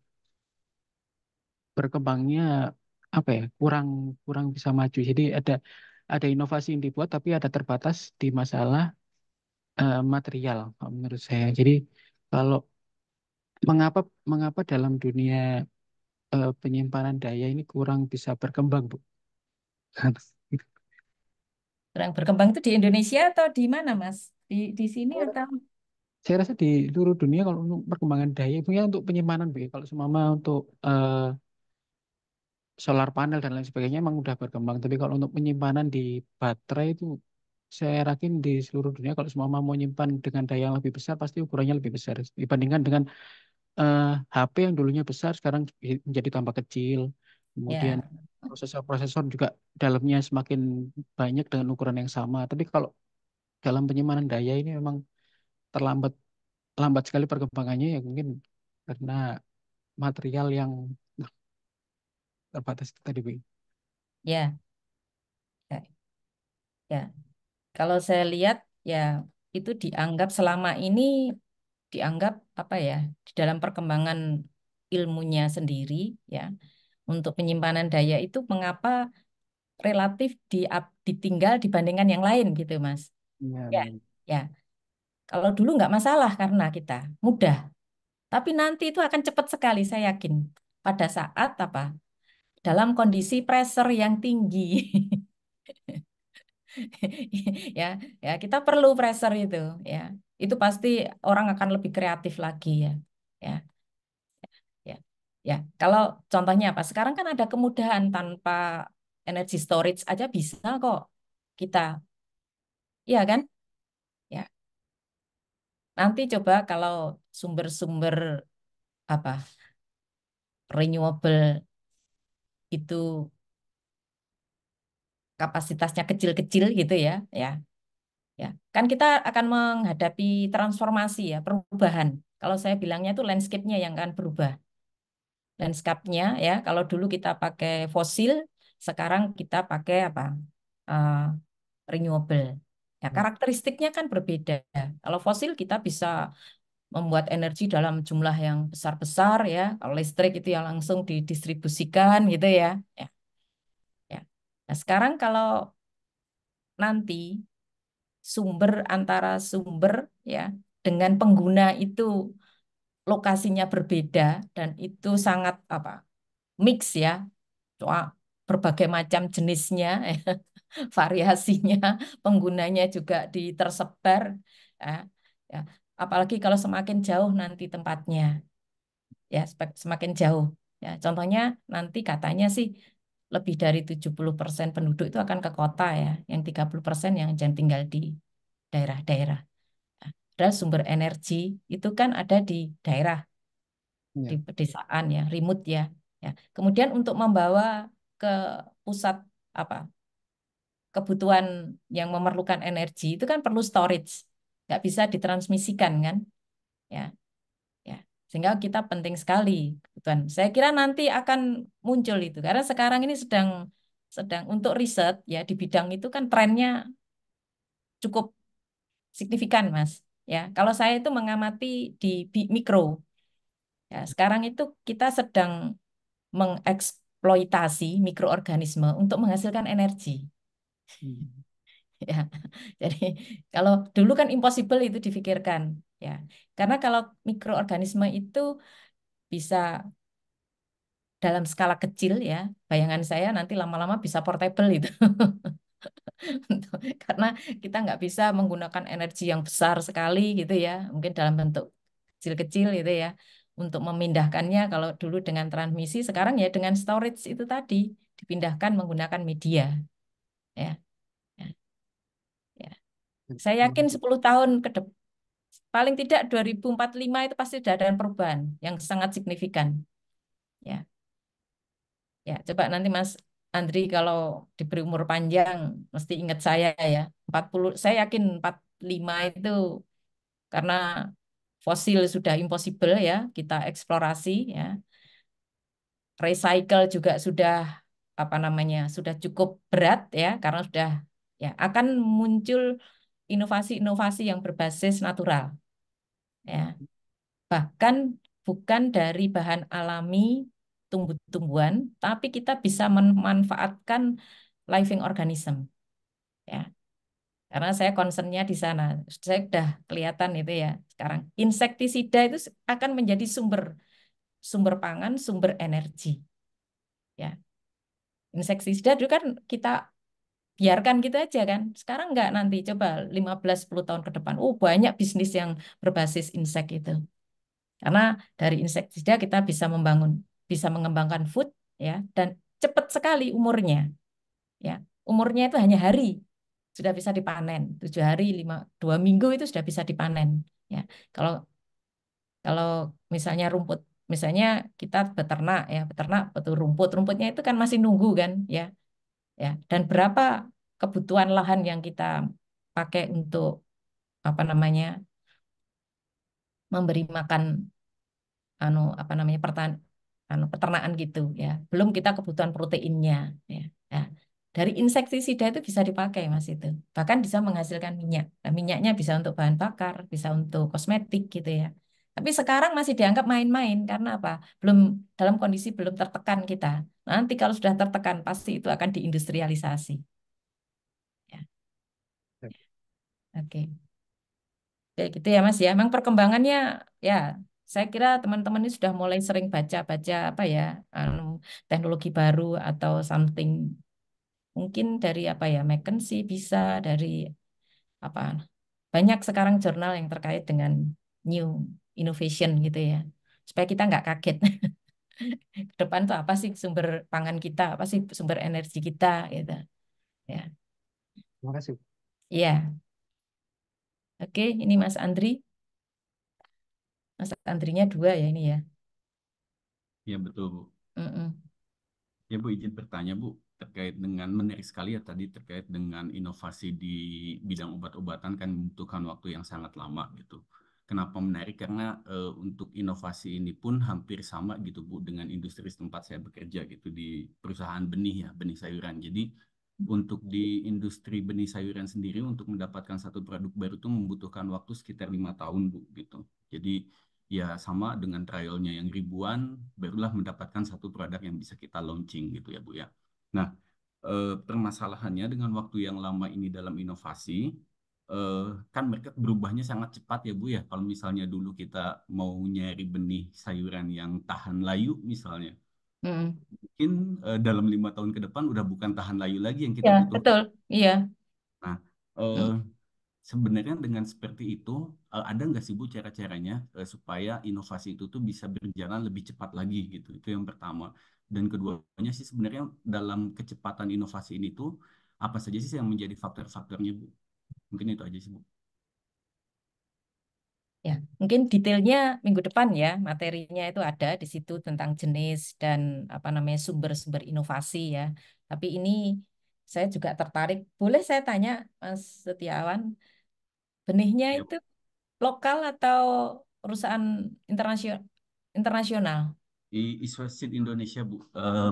berkembangnya apa ya, kurang kurang bisa maju. Jadi ada inovasi yang dibuat, tapi ada terbatas di masalah material kalau menurut saya. Jadi kalau mengapa mengapa dalam dunia penyimpanan daya ini kurang bisa berkembang, Bu? Orang berkembang itu di Indonesia atau di mana, Mas? Di sini atau? Saya rasa di seluruh dunia kalau untuk perkembangan daya, punya untuk penyimpanan, Bu, ya. Kalau semama untuk solar panel dan lain sebagainya emang udah berkembang. Tapi kalau untuk penyimpanan di baterai itu, saya yakin di seluruh dunia kalau semua mau nyimpan dengan daya yang lebih besar, pasti ukurannya lebih besar dibandingkan dengan eh, HP yang dulunya besar, sekarang menjadi tambah kecil. Kemudian Ya, prosesor-prosesor juga dalamnya semakin banyak dengan ukuran yang sama. Tapi kalau dalam penyimpanan daya ini memang terlambat lambat sekali perkembangannya ya mungkin karena material yang terbatas itu tadi, Bu. ya, ya, ya. Kalau saya lihat, ya itu dianggap selama ini dianggap apa ya di dalam perkembangan ilmunya sendiri, ya untuk penyimpanan daya itu mengapa relatif ditinggal dibandingkan yang lain gitu, Mas. Iya, Ya, benar. ya. Kalau dulu nggak masalah karena kita mudah, tapi nanti itu akan cepat sekali, saya yakin. Pada saat apa? Dalam kondisi pressure yang tinggi. Ya, ya kita perlu pressure itu, ya. Itu pasti orang akan lebih kreatif lagi ya. Ya, ya. Ya, kalau contohnya apa? Sekarang kan ada kemudahan tanpa energy storage aja bisa kok kita. Iya kan? Ya. Nanti coba kalau sumber-sumber apa renewable itu kapasitasnya kecil-kecil gitu ya, ya, ya. Kan kita akan menghadapi transformasi ya, perubahan. Kalau saya bilangnya itu landscape-nya yang akan berubah. Landscape-nya ya, kalau dulu kita pakai fosil, sekarang kita pakai apa? Eh, renewable. Ya, karakteristiknya kan berbeda. Kalau fosil kita bisa membuat energi dalam jumlah yang besar-besar ya. Kalau listrik itu yang langsung didistribusikan gitu ya. Ya, ya. Nah, sekarang kalau nanti antara sumber ya dengan pengguna itu lokasinya berbeda dan itu sangat apa mix ya, soal berbagai macam jenisnya, variasinya, penggunanya juga tersebar, ya, ya. Apalagi kalau semakin jauh nanti tempatnya, ya semakin jauh. Ya, contohnya nanti katanya sih lebih dari 70% penduduk itu akan ke kota ya, yang 30% yang jangan tinggal di daerah-daerah. Nah, padahal sumber energi itu kan ada di daerah, di Iya. pedesaan ya, remote ya. Ya. Kemudian untuk membawa ke pusat apa kebutuhan yang memerlukan energi itu kan perlu storage, nggak bisa ditransmisikan kan, ya, ya. Sehingga kita penting sekali kebutuhan. Saya kira nanti akan muncul itu karena sekarang ini sedang sedang untuk riset ya di bidang itu kan trennya cukup signifikan, Mas. Ya, kalau saya itu mengamati di mikro. Ya, sekarang itu kita sedang mengeksploitasi mikroorganisme untuk menghasilkan energi. Hmm. Ya, jadi kalau dulu kan impossible itu difikirkan, ya. Karena kalau mikroorganisme itu bisa dalam skala kecil ya, bayangan saya nanti lama-lama bisa portable itu. Karena kita nggak bisa menggunakan energi yang besar sekali gitu ya, mungkin dalam bentuk kecil-kecil gitu ya, untuk memindahkannya kalau dulu dengan transmisi, sekarang ya dengan storage itu tadi dipindahkan menggunakan media. Ya, ya, ya. Saya yakin 10 tahun ke depan, paling tidak 2045 itu pasti sudah ada perubahan yang sangat signifikan. Ya, ya. Coba nanti Mas Andri kalau diberi umur panjang, mesti ingat saya ya. 40, saya yakin 45 itu karena fosil sudah impossible ya, kita eksplorasi ya. Recycle juga sudah apa namanya sudah cukup berat ya karena sudah ya akan muncul inovasi-inovasi yang berbasis natural ya bahkan bukan dari bahan alami tumbuh-tumbuhan tapi kita bisa memanfaatkan living organism ya karena saya concernnya di sana saya sudah kelihatan itu ya sekarang insektisida itu akan menjadi sumber sumber pangan sumber energi ya insektisida dulu kan kita biarkan gitu aja kan. Sekarang enggak nanti coba 15-10 tahun ke depan. Oh, banyak bisnis yang berbasis insek itu. Karena dari insektisida kita bisa mengembangkan food ya dan cepat sekali umurnya. Ya, umurnya itu hanya hari sudah bisa dipanen. 7 hari, 2 minggu itu sudah bisa dipanen. Ya, kalau kalau misalnya rumput, misalnya kita beternak ya, beternak betul rumput, rumputnya itu kan masih nunggu kan ya ya dan berapa kebutuhan lahan yang kita pakai untuk apa namanya memberi makan apa namanya peternakan gitu ya belum kita kebutuhan proteinnya ya. Ya. Dari insektisida itu bisa dipakai Mas itu bahkan bisa menghasilkan minyak. Nah, minyaknya bisa untuk bahan bakar bisa untuk kosmetik gitu ya tapi sekarang masih dianggap main-main karena apa belum dalam kondisi belum tertekan kita nanti kalau sudah tertekan pasti itu akan diindustrialisasi ya. Oke. Kayak gitu ya Mas ya. Memang perkembangannya ya saya kira teman-teman ini sudah mulai sering baca-baca apa ya teknologi baru atau something mungkin dari apa ya McKinsey bisa dari apa banyak sekarang jurnal yang terkait dengan new innovation gitu ya supaya kita nggak kaget ke depan tuh apa sih sumber pangan kita apa sih sumber energi kita gitu ya. Terima kasih. Iya. Oke ini Mas Andri Mas Andrinya 2 ya ini ya. Ya betul, Bu. Mm-mm. Ya Bu, izin bertanya Bu, terkait dengan menarik sekali ya tadi terkait dengan inovasi di bidang obat-obatan kan membutuhkan waktu yang sangat lama gitu. Kenapa menarik? Karena untuk inovasi ini pun hampir sama gitu Bu dengan industri tempat saya bekerja gitu di perusahaan benih ya, benih sayuran. Jadi untuk di industri benih sayuran sendiri untuk mendapatkan satu produk baru itu membutuhkan waktu sekitar 5 tahun Bu gitu. Jadi ya sama dengan trialnya yang ribuan, barulah mendapatkan satu produk yang bisa kita launching gitu ya Bu ya. Nah, permasalahannya dengan waktu yang lama ini dalam inovasi, kan mereka berubahnya sangat cepat ya Bu ya. Kalau misalnya dulu kita mau nyari benih sayuran yang tahan layu misalnya, Mm. mungkin dalam 5 tahun ke depan udah bukan tahan layu lagi yang kita Ya, butuhkan. betul. Iya. Nah, eh, sebenarnya dengan seperti itu, ada nggak sih Bu cara-caranya supaya inovasi itu tuh bisa berjalan lebih cepat lagi gitu? Itu yang pertama. Dan keduanya sih sebenarnya dalam kecepatan inovasi ini tuh apa saja sih yang menjadi faktor-faktornya Bu? Mungkin itu aja sih Bu. Ya, mungkin detailnya minggu depan ya, materinya itu ada di situ tentang jenis dan apa namanya sumber-sumber inovasi ya. Tapi ini saya juga tertarik. Boleh saya tanya, Mas Setiawan, benihnya Ya, itu lokal atau perusahaan internasional? Internasional. Iswasit Indonesia Bu,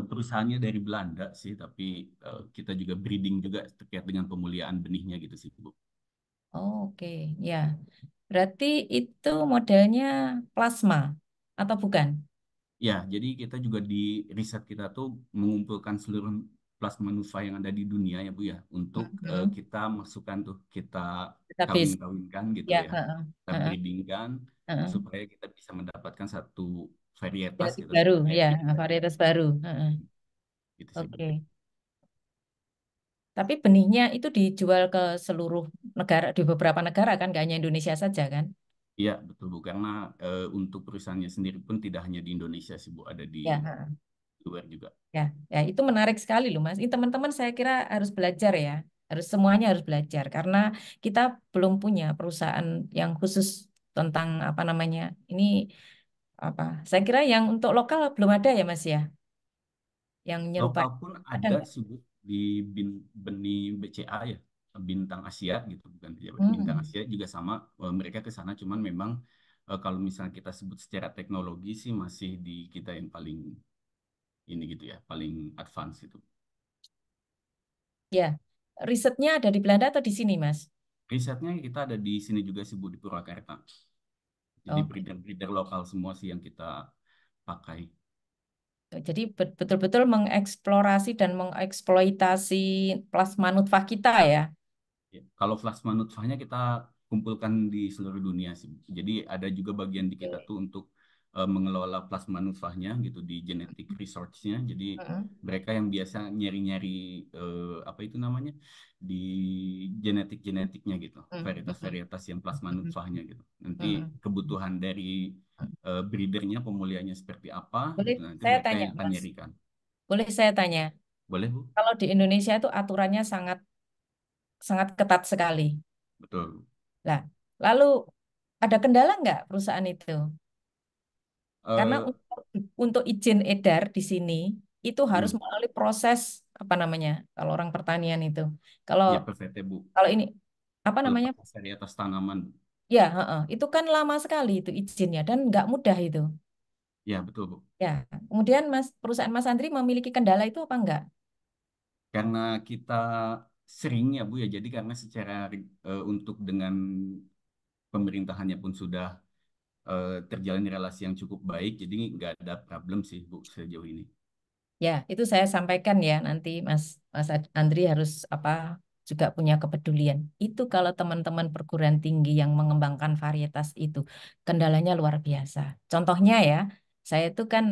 perusahaannya dari Belanda sih, tapi kita juga breeding juga terkait dengan pemuliaan benihnya gitu sih Bu. Oke, ya. Berarti itu modelnya plasma atau bukan? Ya, jadi kita juga di riset kita tuh mengumpulkan seluruh plasma nuva yang ada di dunia ya Bu ya, untuk Mm-mm. kita masukkan tuh, kita Database. kawin-kawinkan gitu Ya, ya, heeh, kita heeh, breedingkan heeh. supaya kita bisa mendapatkan satu varietas Genetik gitu, baru, satu ya, hybrid varietas baru. Heeh. gitu sih Bu. Oke. Tapi benihnya itu dijual ke seluruh negara, di beberapa negara kan, nggak hanya Indonesia saja kan? Iya, betul Bu. Karena untuk perusahaannya sendiri pun tidak hanya di Indonesia sih Bu, ada di Ya, ha. luar juga. Ya, ya itu menarik sekali loh Mas. Ini teman-teman saya kira harus belajar ya. Harus semuanya harus belajar karena kita belum punya perusahaan yang khusus tentang apa namanya. Ini apa? Saya kira yang untuk lokal belum ada ya Mas ya, yang Lokal menyerupai. pun Ada ada nggak? sih Bu di benih BCA ya, Bintang Asia gitu bukan ya, Bintang Hmm. Asia juga sama, mereka ke sana cuman memang kalau misalnya kita sebut secara teknologi sih masih di kita yang paling ini gitu ya, paling advance itu. Ya, risetnya ada di Belanda atau di sini Mas? Risetnya kita ada di sini juga sih Bu di Purwakarta. Jadi Oke. breeder-breeder lokal semua sih yang kita pakai. Jadi betul-betul mengeksplorasi dan mengeksploitasi plasma nutfah kita ya. Ya, kalau plasma nutfahnya kita kumpulkan di seluruh dunia sih. Jadi ada juga bagian di kita Oke. tuh untuk mengelola plasma nutfahnya gitu di genetic research-nya. Jadi Heeh. mereka yang biasa nyari-nyari apa itu namanya di genetiknya gitu, Hmm, hmm, varietas-varietas yang plasma hmm, nutfahnya gitu. Nanti hmm, hmm. kebutuhan dari breedernya, pemulihannya seperti apa Boleh gitu. Nanti saya mereka tanya, yang akan Mas? nyarikan. Boleh saya tanya? Boleh Bu? Kalau di Indonesia itu aturannya sangat sangat ketat sekali. Betul. Lah, lalu ada kendala nggak perusahaan itu? Karena Eh, untuk izin edar di sini itu harus hmm, melalui proses apa namanya? Kalau orang pertanian itu, kalau ya PVT Bu. kalau ini apa namanya? Pelepas varietas tanaman. Ya, heeh. Itu kan lama sekali itu izinnya dan nggak mudah itu. Ya, betul, Bu. Ya, kemudian perusahaan Mas Andri memiliki kendala itu apa enggak? Karena kita sering ya, Bu, ya. Jadi karena secara untuk dengan pemerintahannya pun sudah terjalin relasi yang cukup baik, jadi nggak ada problem sih, Bu, sejauh ini. Ya, itu saya sampaikan ya nanti Mas Andri harus apa juga punya kepedulian. Itu kalau teman-teman perguruan tinggi yang mengembangkan varietas itu kendalanya luar biasa. Contohnya ya, saya itu kan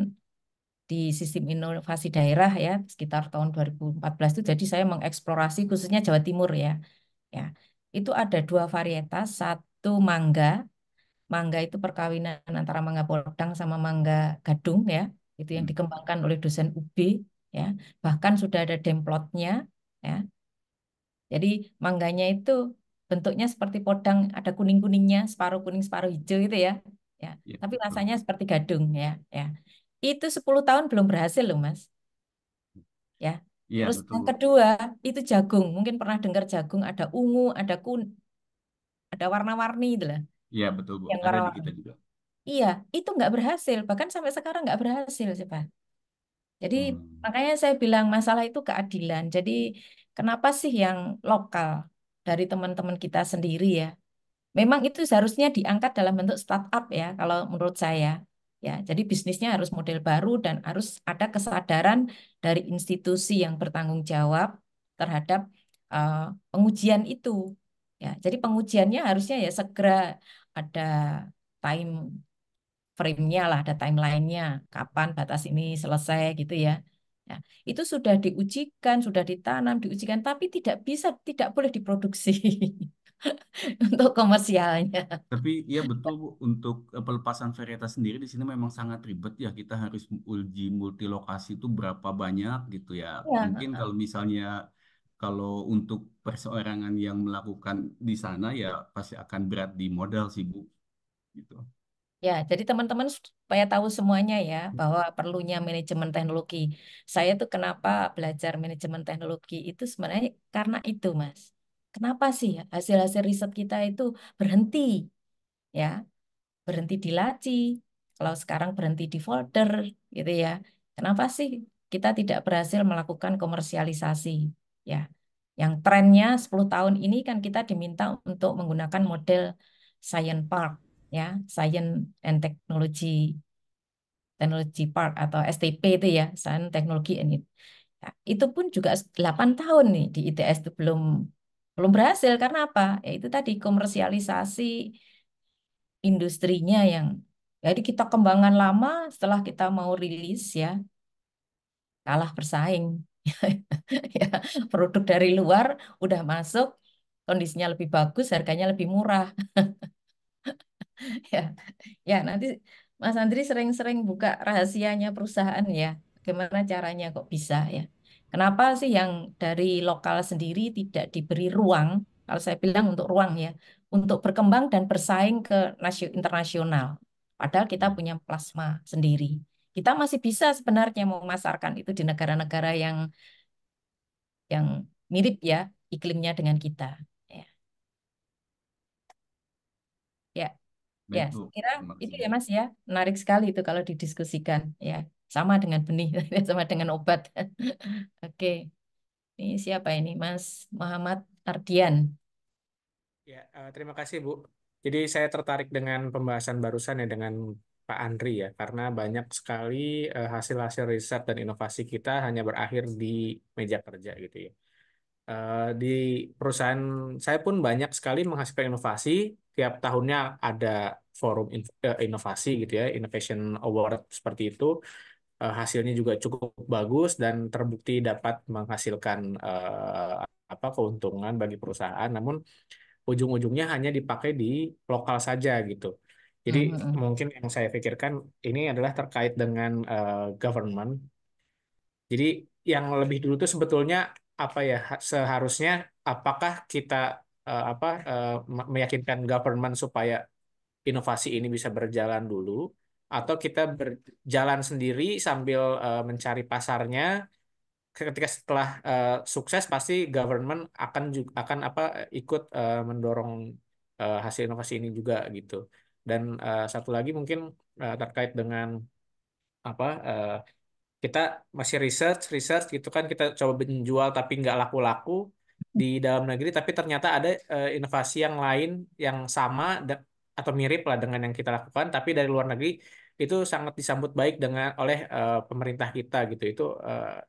di sistem inovasi daerah ya sekitar tahun 2014 itu jadi saya mengeksplorasi khususnya Jawa Timur ya. Ya. Itu ada dua varietas, satu mangga. Mangga itu perkawinan antara mangga podang sama mangga gadung ya. Itu yang Hmm. dikembangkan oleh dosen UB ya. Bahkan sudah ada demplotnya ya. Jadi mangganya itu bentuknya seperti podang, ada kuning-kuningnya, separuh kuning, separuh hijau itu ya. Ya, Ya, tapi betul. rasanya seperti gadung ya, ya. Itu 10 tahun belum berhasil loh, Mas. Ya. Iya, Terus betul, yang Bu. kedua, itu jagung. Mungkin pernah dengar jagung ada ungu, ada ada warna-warni itu lah. Iya, betul, Bu. Yang Ada warna di kita juga. Iya, itu nggak berhasil. Bahkan sampai sekarang nggak berhasil, sih, Pak. Jadi Hmm. makanya saya bilang masalah itu keadilan. Jadi kenapa sih yang lokal dari teman-teman kita sendiri ya? Memang itu seharusnya diangkat dalam bentuk startup ya, kalau menurut saya. Ya, jadi bisnisnya harus model baru dan harus ada kesadaran dari institusi yang bertanggung jawab terhadap eh, pengujian itu. Ya, jadi pengujiannya harusnya ya segera ada time frame-nya lah, ada timeline-nya, kapan batas ini selesai gitu ya. Ya, itu sudah diujikan, sudah ditanam, diujikan, tapi tidak boleh diproduksi untuk komersialnya. Tapi ya betul Bu, untuk pelepasan varietas sendiri di sini memang sangat ribet ya. Kita harus uji multilokasi itu berapa banyak gitu ya. Mungkin Ya, kalau misalnya kalau untuk perseorangan yang melakukan di sana ya pasti akan berat di modal sih Bu gitu. ya, jadi teman-teman supaya tahu semuanya ya bahwa perlunya manajemen teknologi. Saya tuh kenapa belajar manajemen teknologi itu sebenarnya karena itu, Mas. Kenapa sih hasil-hasil riset kita itu berhenti ya? Berhenti di laci, kalau sekarang berhenti di folder, gitu ya. Kenapa sih kita tidak berhasil melakukan komersialisasi? Ya, yang trennya 10 tahun ini kan kita diminta untuk menggunakan model Science Park, ya, Science and Technology Park atau STP itu ya, Science Technology and Ya, itu pun juga 8 tahun nih di ITS itu belum berhasil karena apa? Ya itu tadi komersialisasi industrinya yang jadi kita kembangkan lama setelah kita mau rilis ya kalah bersaing. Ya, produk dari luar udah masuk kondisinya lebih bagus harganya lebih murah. Ya, ya nanti Mas Andri sering-sering buka rahasianya perusahaan ya. Gimana caranya kok bisa ya? Kenapa sih yang dari lokal sendiri tidak diberi ruang? Kalau saya bilang untuk ruang ya, untuk berkembang dan bersaing ke internasional. Padahal kita punya plasma sendiri. Kita masih bisa sebenarnya memasarkan itu di negara-negara yang mirip ya iklimnya dengan kita. Ya, ya. Ya, Baik, Bu. saya kira Terima itu kasih, ya Bu. Mas ya, menarik sekali itu kalau didiskusikan. Ya, sama dengan benih, sama dengan obat. Oke, ini siapa ini? Mas Muhammad Ardian. Ya, terima kasih Bu. Jadi saya tertarik dengan pembahasan barusan ya dengan Pak Andri ya, karena banyak sekali hasil-hasil riset dan inovasi kita hanya berakhir di meja kerja gitu ya. Di perusahaan saya pun banyak sekali menghasilkan inovasi. Tiap tahunnya ada forum inovasi gitu ya, Innovation Award seperti itu. Hasilnya juga cukup bagus dan terbukti dapat menghasilkan keuntungan bagi perusahaan. Namun ujung-ujungnya hanya dipakai di lokal saja gitu. Jadi Mhm. mungkin yang saya pikirkan ini adalah terkait dengan government. Jadi yang lebih dulu itu sebetulnya apa ya seharusnya apakah kita meyakinkan government supaya inovasi ini bisa berjalan dulu atau kita berjalan sendiri sambil mencari pasarnya ketika setelah sukses pasti government akan juga akan ikut mendorong hasil inovasi ini juga gitu. Dan satu lagi mungkin terkait dengan apa kita masih research research gitu kan kita coba menjual tapi nggak laku-laku di dalam negeri tapi ternyata ada inovasi yang lain yang sama atau mirip lah dengan yang kita lakukan tapi dari luar negeri itu sangat disambut baik dengan oleh pemerintah kita gitu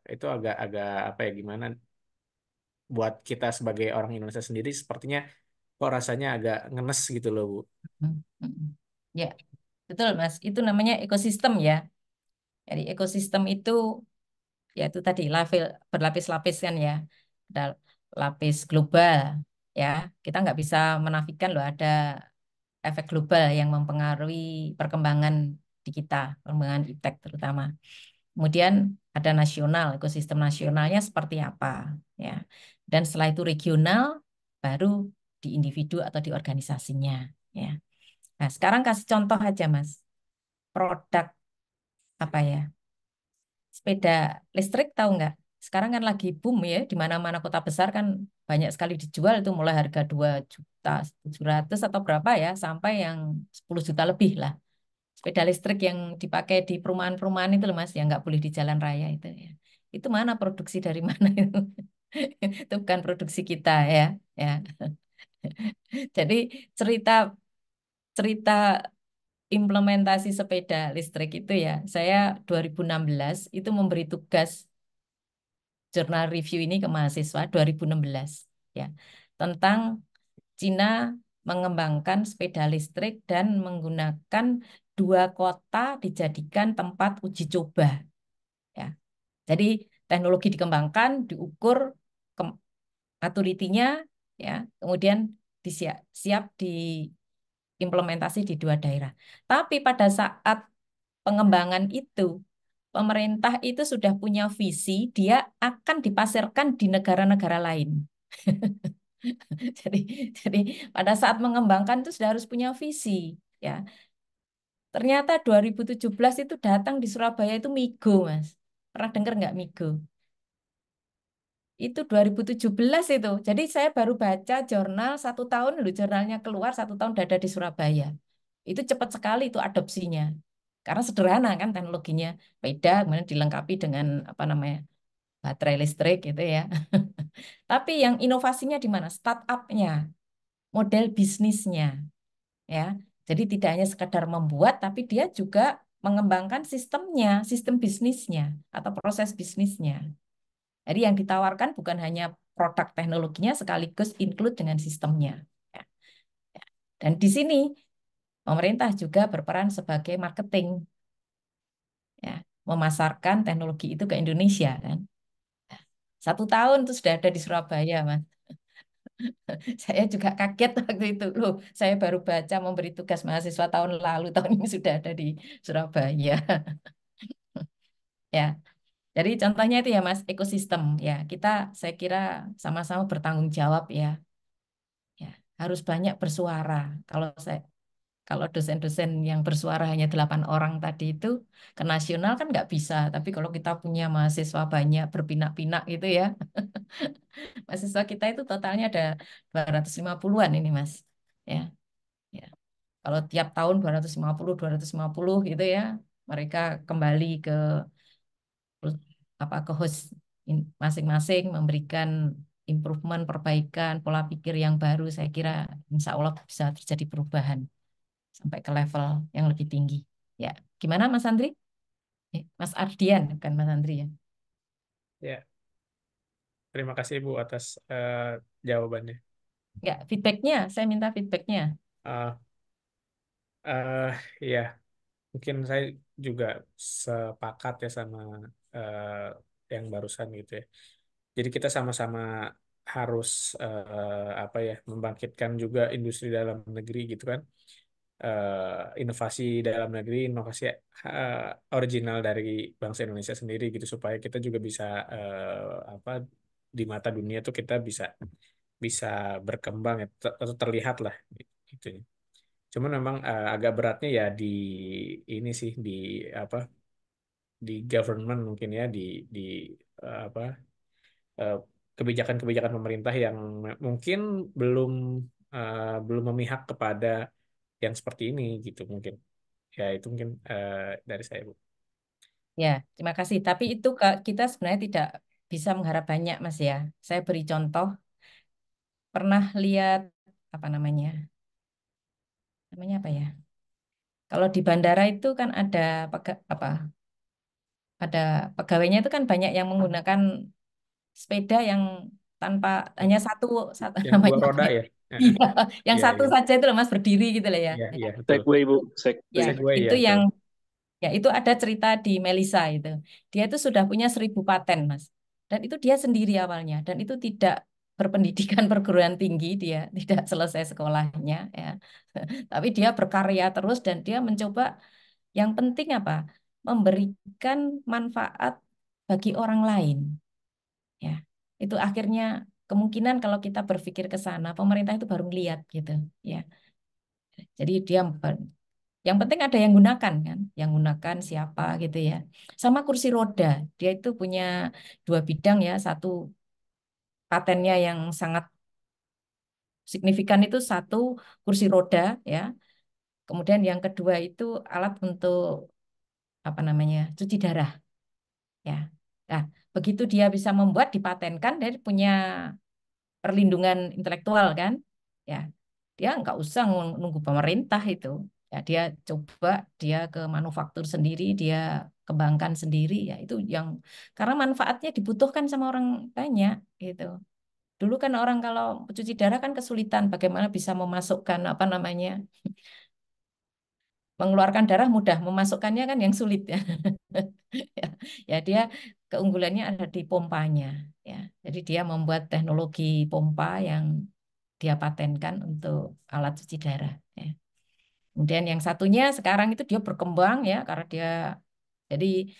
itu agak-agak apa ya gimana buat kita sebagai orang Indonesia sendiri sepertinya kok rasanya agak ngenes gitu loh Bu. Mhm. Ya, betul Mas. Itu namanya ekosistem ya. Jadi ekosistem itu ya itu tadi berlapis-lapis kan ya. Ada lapis global ya. Kita nggak bisa menafikan loh ada efek global yang mempengaruhi perkembangan di kita, perkembangan iptek terutama. Kemudian ada nasional, ekosistem nasionalnya seperti apa, ya. Dan setelah itu regional, baru di individu atau di organisasinya, ya. Nah, sekarang kasih contoh aja, Mas. Produk apa ya? Sepeda listrik tahu nggak? Sekarang kan lagi boom ya, di mana-mana kota besar kan banyak sekali dijual itu mulai harga 2.700.000 atau berapa ya, sampai yang 10 juta lebih lah. Sepeda listrik yang dipakai di perumahan-perumahan itu loh Mas, yang nggak boleh di jalan raya itu ya. Itu mana produksi dari mana itu? Itu bukan produksi kita ya, ya. Jadi cerita cerita implementasi sepeda listrik itu ya, saya 2016 itu memberi tugas jurnal review ini ke mahasiswa 2016 ya tentang Cina mengembangkan sepeda listrik dan menggunakan 2 kota dijadikan tempat uji coba ya. Jadi teknologi dikembangkan, diukur maturity-nya ya, kemudian siap diimplementasi di 2 daerah. Tapi pada saat pengembangan itu pemerintah itu sudah punya visi, dia akan dipasarkan di negara-negara lain. Jadi, jadi pada saat mengembangkan itu sudah harus punya visi, ya. Ternyata 2017 itu datang di Surabaya itu Migo, Mas. Pernah dengar nggak Migo? Itu 2017 itu. Jadi saya baru baca jurnal 1 tahun loh, jurnalnya keluar 1 tahun udah ada di Surabaya. Itu cepat sekali itu adopsinya. Karena sederhana kan teknologinya. Beda, kemudian dilengkapi dengan apa namanya baterai listrik gitu ya. Tapi yang inovasinya di mana? Startup-nya, model bisnisnya, ya. Jadi tidak hanya sekedar membuat, tapi dia juga mengembangkan sistemnya, sistem bisnisnya atau proses bisnisnya. Jadi yang ditawarkan bukan hanya produk teknologinya, sekaligus include dengan sistemnya. Ya. Dan di sini pemerintah juga berperan sebagai marketing, ya, memasarkan teknologi itu ke Indonesia kan. 1 tahun itu sudah ada di Surabaya, Mas. Saya juga kaget waktu itu. Loh, saya baru baca memberi tugas mahasiswa tahun lalu, tahun ini sudah ada di Surabaya. Ya, jadi contohnya itu ya Mas, ekosistem ya. Saya kira sama-sama bertanggung jawab ya. Ya, harus banyak bersuara. Kalau dosen-dosen yang bersuara hanya 8 orang tadi itu ke nasional kan nggak bisa. Tapi kalau kita punya mahasiswa banyak berpinak-pinak gitu ya, mahasiswa kita itu totalnya ada 250-an ini Mas. Ya, ya. Kalau tiap tahun 250 gitu ya, mereka kembali ke ke host masing-masing memberikan improvement, perbaikan, pola pikir yang baru. Saya kira insya Allah bisa terjadi perubahan sampai ke level yang lebih tinggi. Ya, gimana Mas Andri? Mas Ardian, bukan Mas Andri ya. Ya, terima kasih Ibu atas jawabannya. Ya, feedbacknya, saya minta feedbacknya. Uh, uh, ya, mungkin saya juga sepakat ya sama yang barusan gitu ya. Jadi kita sama-sama harus apa ya, membangkitkan juga industri dalam negeri gitu kan. Inovasi dalam negeri, inovasi original dari bangsa Indonesia sendiri gitu, supaya kita juga bisa apa, di mata dunia tuh kita bisa bisa berkembang ya, atau terlihat lah gitu. Cuman memang agak beratnya ya di ini sih, di apa, di government mungkin ya, di apa, eh, kebijakan-kebijakan pemerintah yang mungkin belum belum memihak kepada yang seperti ini gitu mungkin. Ya itu mungkin dari saya, Bu. Ya, terima kasih. Tapi itu kita sebenarnya tidak bisa mengharap banyak, Mas ya. Saya beri contoh, pernah lihat apa namanya? Namanya apa ya? Kalau di bandara itu kan ada pegawainya itu kan banyak yang menggunakan sepeda yang tanpa hanya satu Yang dua namanya apa roda ya? ya. Iya, yang Iya, satu iya. saja itu loh Mas berdiri gitu lah ya. Iya, Ya, iya, betul. Segway, Bu. ya, Segway itu ya, betul. yang ya itu ada cerita di Melisa itu. Dia itu sudah punya 1000 paten, Mas. Dan itu dia sendiri awalnya. Dan itu tidak berpendidikan perguruan tinggi, dia tidak selesai sekolahnya ya. Tapi dia berkarya terus dan dia mencoba yang penting apa? Memberikan manfaat bagi orang lain. Ya. Itu akhirnya kemungkinan kalau kita berpikir ke sana, pemerintah itu baru melihat gitu ya. Jadi dia yang penting ada yang gunakan kan, yang gunakan siapa gitu ya. Sama kursi roda, dia itu punya 2 bidang ya, satu patennya yang sangat signifikan itu satu kursi roda ya. Kemudian yang kedua itu alat untuk apa namanya cuci darah ya. Nah, begitu dia bisa membuat dipatenkan, dia punya perlindungan intelektual kan, ya dia nggak usah nunggu pemerintah itu. Ya, dia ke manufaktur sendiri, dia kembangkan sendiri ya itu yang karena manfaatnya dibutuhkan sama orang banyak gitu. Dulu kan orang kalau cuci darah kan kesulitan bagaimana bisa memasukkan apa namanya mengeluarkan darah mudah, memasukkannya kan yang sulit ya. Ya, ya dia keunggulannya ada di pompanya ya. Jadi dia membuat teknologi pompa yang dia patenkan untuk alat cuci darah ya. Kemudian yang satunya sekarang itu dia berkembang ya karena dia jadi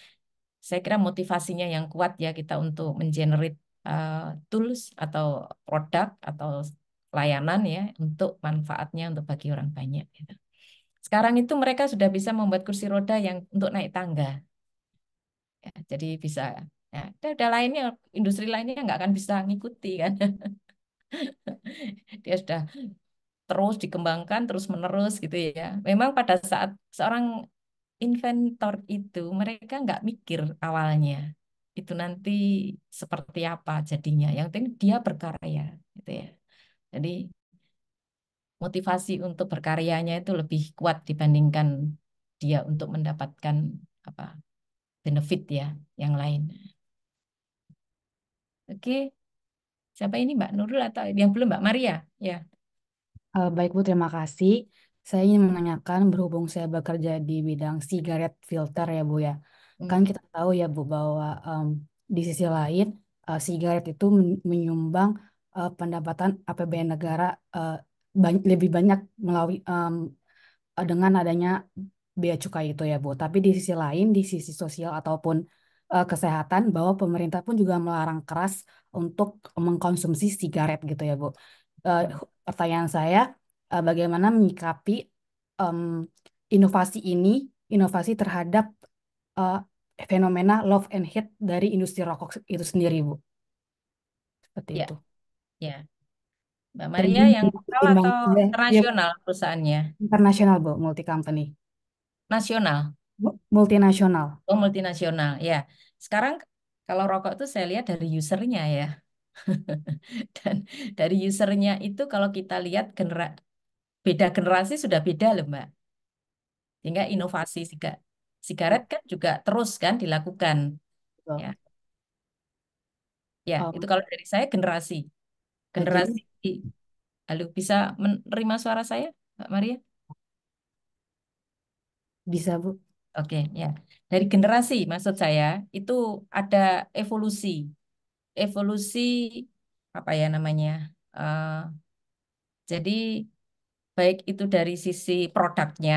saya kira motivasinya yang kuat ya kita untuk mengenerate tools atau produk atau layanan ya untuk manfaatnya untuk bagi orang banyak gitu. Sekarang itu mereka sudah bisa membuat kursi roda yang untuk naik tangga. Ya, jadi bisa ya, ada lainnya industri lainnya nggak akan bisa ngikuti kan. Dia sudah terus dikembangkan terus menerus gitu ya. Memang pada saat seorang inventor itu mereka nggak mikir awalnya itu nanti seperti apa jadinya. Yang penting dia berkarya gitu ya. Jadi motivasi untuk berkaryanya itu lebih kuat dibandingkan dia untuk mendapatkan apa benefit ya yang lain. Oke, siapa ini Mbak Nurul atau yang belum Mbak Maria? Ya. Baik Bu, terima kasih. Saya ingin menanyakan berhubung saya bekerja di bidang sigaret filter ya Bu ya. Kan kita tahu ya Bu bahwa di sisi lain sigaret itu menyumbang pendapatan APBN negara lebih banyak melalui dengan adanya bea cukai itu ya Bu. Tapi di sisi lain, di sisi sosial ataupun kesehatan, bahwa pemerintah pun juga melarang keras untuk mengkonsumsi sigaret gitu ya Bu. Eh, Pertanyaan saya, bagaimana menyikapi em, inovasi ini, inovasi terhadap eh, fenomena love and hate dari industri rokok itu sendiri Bu. Seperti Ya, itu. ya. Mbak Maria Sehingga yang lokal ketimbang atau saya, ya internasional perusahaannya? internasional Bu, multi company, Nasional. multinasional. Oh, multinasional. Ya. Sekarang kalau rokok itu saya lihat dari usernya ya. Dan dari usernya itu kalau kita lihat beda generasi sudah beda loh Mbak. Sehingga inovasi sigaret kan juga terus kan dilakukan. Betul. Ya, ya Um, itu kalau dari saya generasi. jadi Generasi. Halo, bisa menerima suara saya, Mbak Maria? bisa Bu. Oke, ya. Dari generasi maksud saya itu ada evolusi. Evolusi apa ya namanya? Eh, jadi baik itu dari sisi produknya,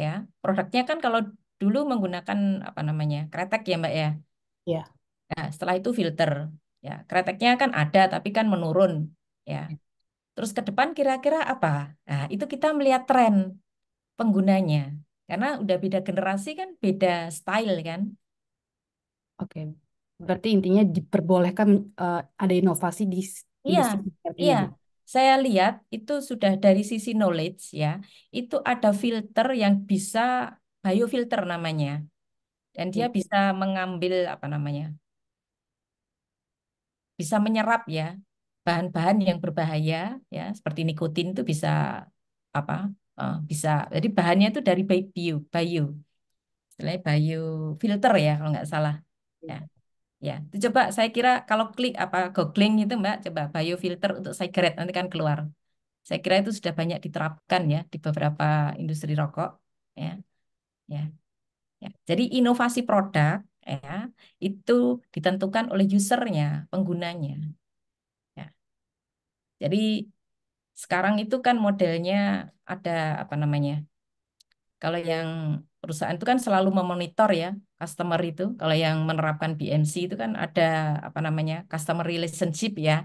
ya. Produknya kan kalau dulu menggunakan apa namanya? Kretek ya, Mbak ya. Ya. Nah, setelah itu filter. Ya, kreteknya kan ada tapi kan menurun, ya. Terus ke depan kira-kira apa? Nah, itu kita melihat tren penggunanya. Karena udah beda generasi kan beda style kan. Oke. Berarti intinya diperbolehkan ada inovasi di Iya, industri seperti ini iya. Bu. Saya lihat itu sudah dari sisi knowledge ya. Itu ada filter yang bisa biofilter namanya. Dan dia Oke. bisa mengambil apa namanya? Bisa menyerap ya bahan-bahan yang berbahaya ya seperti nikotin itu bisa apa? Bisa. Jadi bahannya itu dari bio, istilahnya biofilter ya kalau nggak salah. Ya. Ya, itu coba saya kira kalau klik apa googling itu Mbak, coba biofilter untuk sigaret nanti kan keluar. Saya kira itu sudah banyak diterapkan ya di beberapa industri rokok ya. Ya, ya. Jadi inovasi produk ya itu ditentukan oleh usernya, penggunanya. Ya. Jadi sekarang itu kan modelnya ada apa namanya? Kalau yang perusahaan itu kan selalu memonitor ya customer itu. Kalau yang menerapkan BMC itu kan ada apa namanya? Customer relationship ya.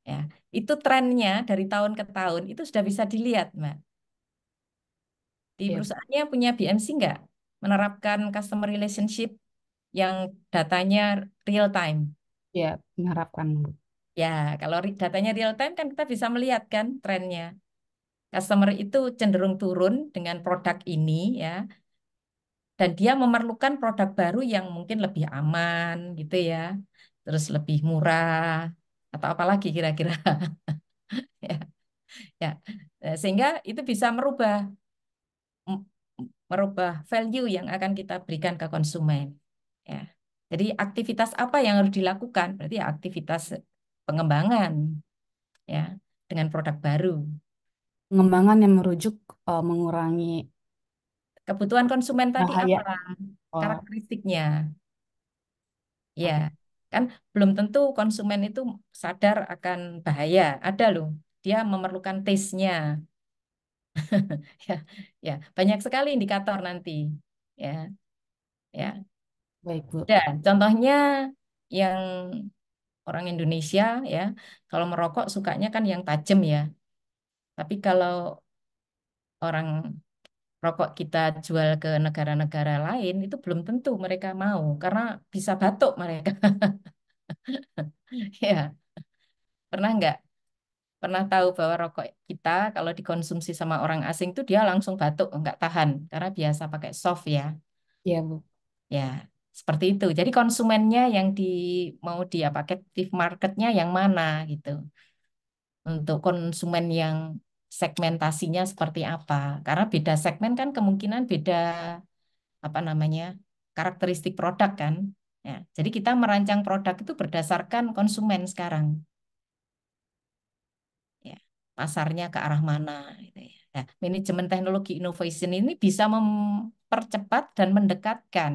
Ya, itu trennya dari tahun ke tahun itu sudah bisa dilihat, Mbak. Di Ya, perusahaannya punya BMC nggak? Menerapkan customer relationship yang datanya real time. ya mengharapkan Bu. Ya, kalau datanya real time kan kita bisa melihat kan trennya. Customer itu cenderung turun dengan produk ini ya, dan dia memerlukan produk baru yang mungkin lebih aman gitu ya, terus lebih murah atau apalagi kira-kira. Ya, ya. Sehingga itu bisa m- merubah value yang akan kita berikan ke konsumen. Ya. Jadi aktivitas apa yang harus dilakukan? Berarti ya aktivitas pengembangan ya dengan produk baru. Pengembangan yang merujuk mengurangi Kebutuhan konsumen tadi bahaya. apa? Oh, Karakteristiknya. Ya, oke. kan belum tentu konsumen itu sadar akan bahaya. Ada loh, dia memerlukan taste-nya. Ya, ya, banyak sekali indikator nanti. Ya, ya. Baik Bu. Dan contohnya yang orang Indonesia ya, kalau merokok sukanya kan yang tajam ya. Tapi kalau orang rokok kita jual ke negara-negara lain itu belum tentu mereka mau karena bisa batuk mereka. Ya, pernah nggak? Pernah tahu bahwa rokok kita kalau dikonsumsi sama orang asing itu dia langsung batuk, nggak tahan karena biasa pakai soft ya. Ya Bu. Ya, seperti itu. Jadi konsumennya yang mau di apa captive marketnya yang mana gitu. Untuk konsumen yang segmentasinya seperti apa? Karena beda segmen kan kemungkinan beda apa namanya karakteristik produk kan. Ya, jadi kita merancang produk itu berdasarkan konsumen sekarang. Ya, pasarnya ke arah mana gitu ya. Nah, manajemen teknologi innovation ini bisa mempercepat dan mendekatkan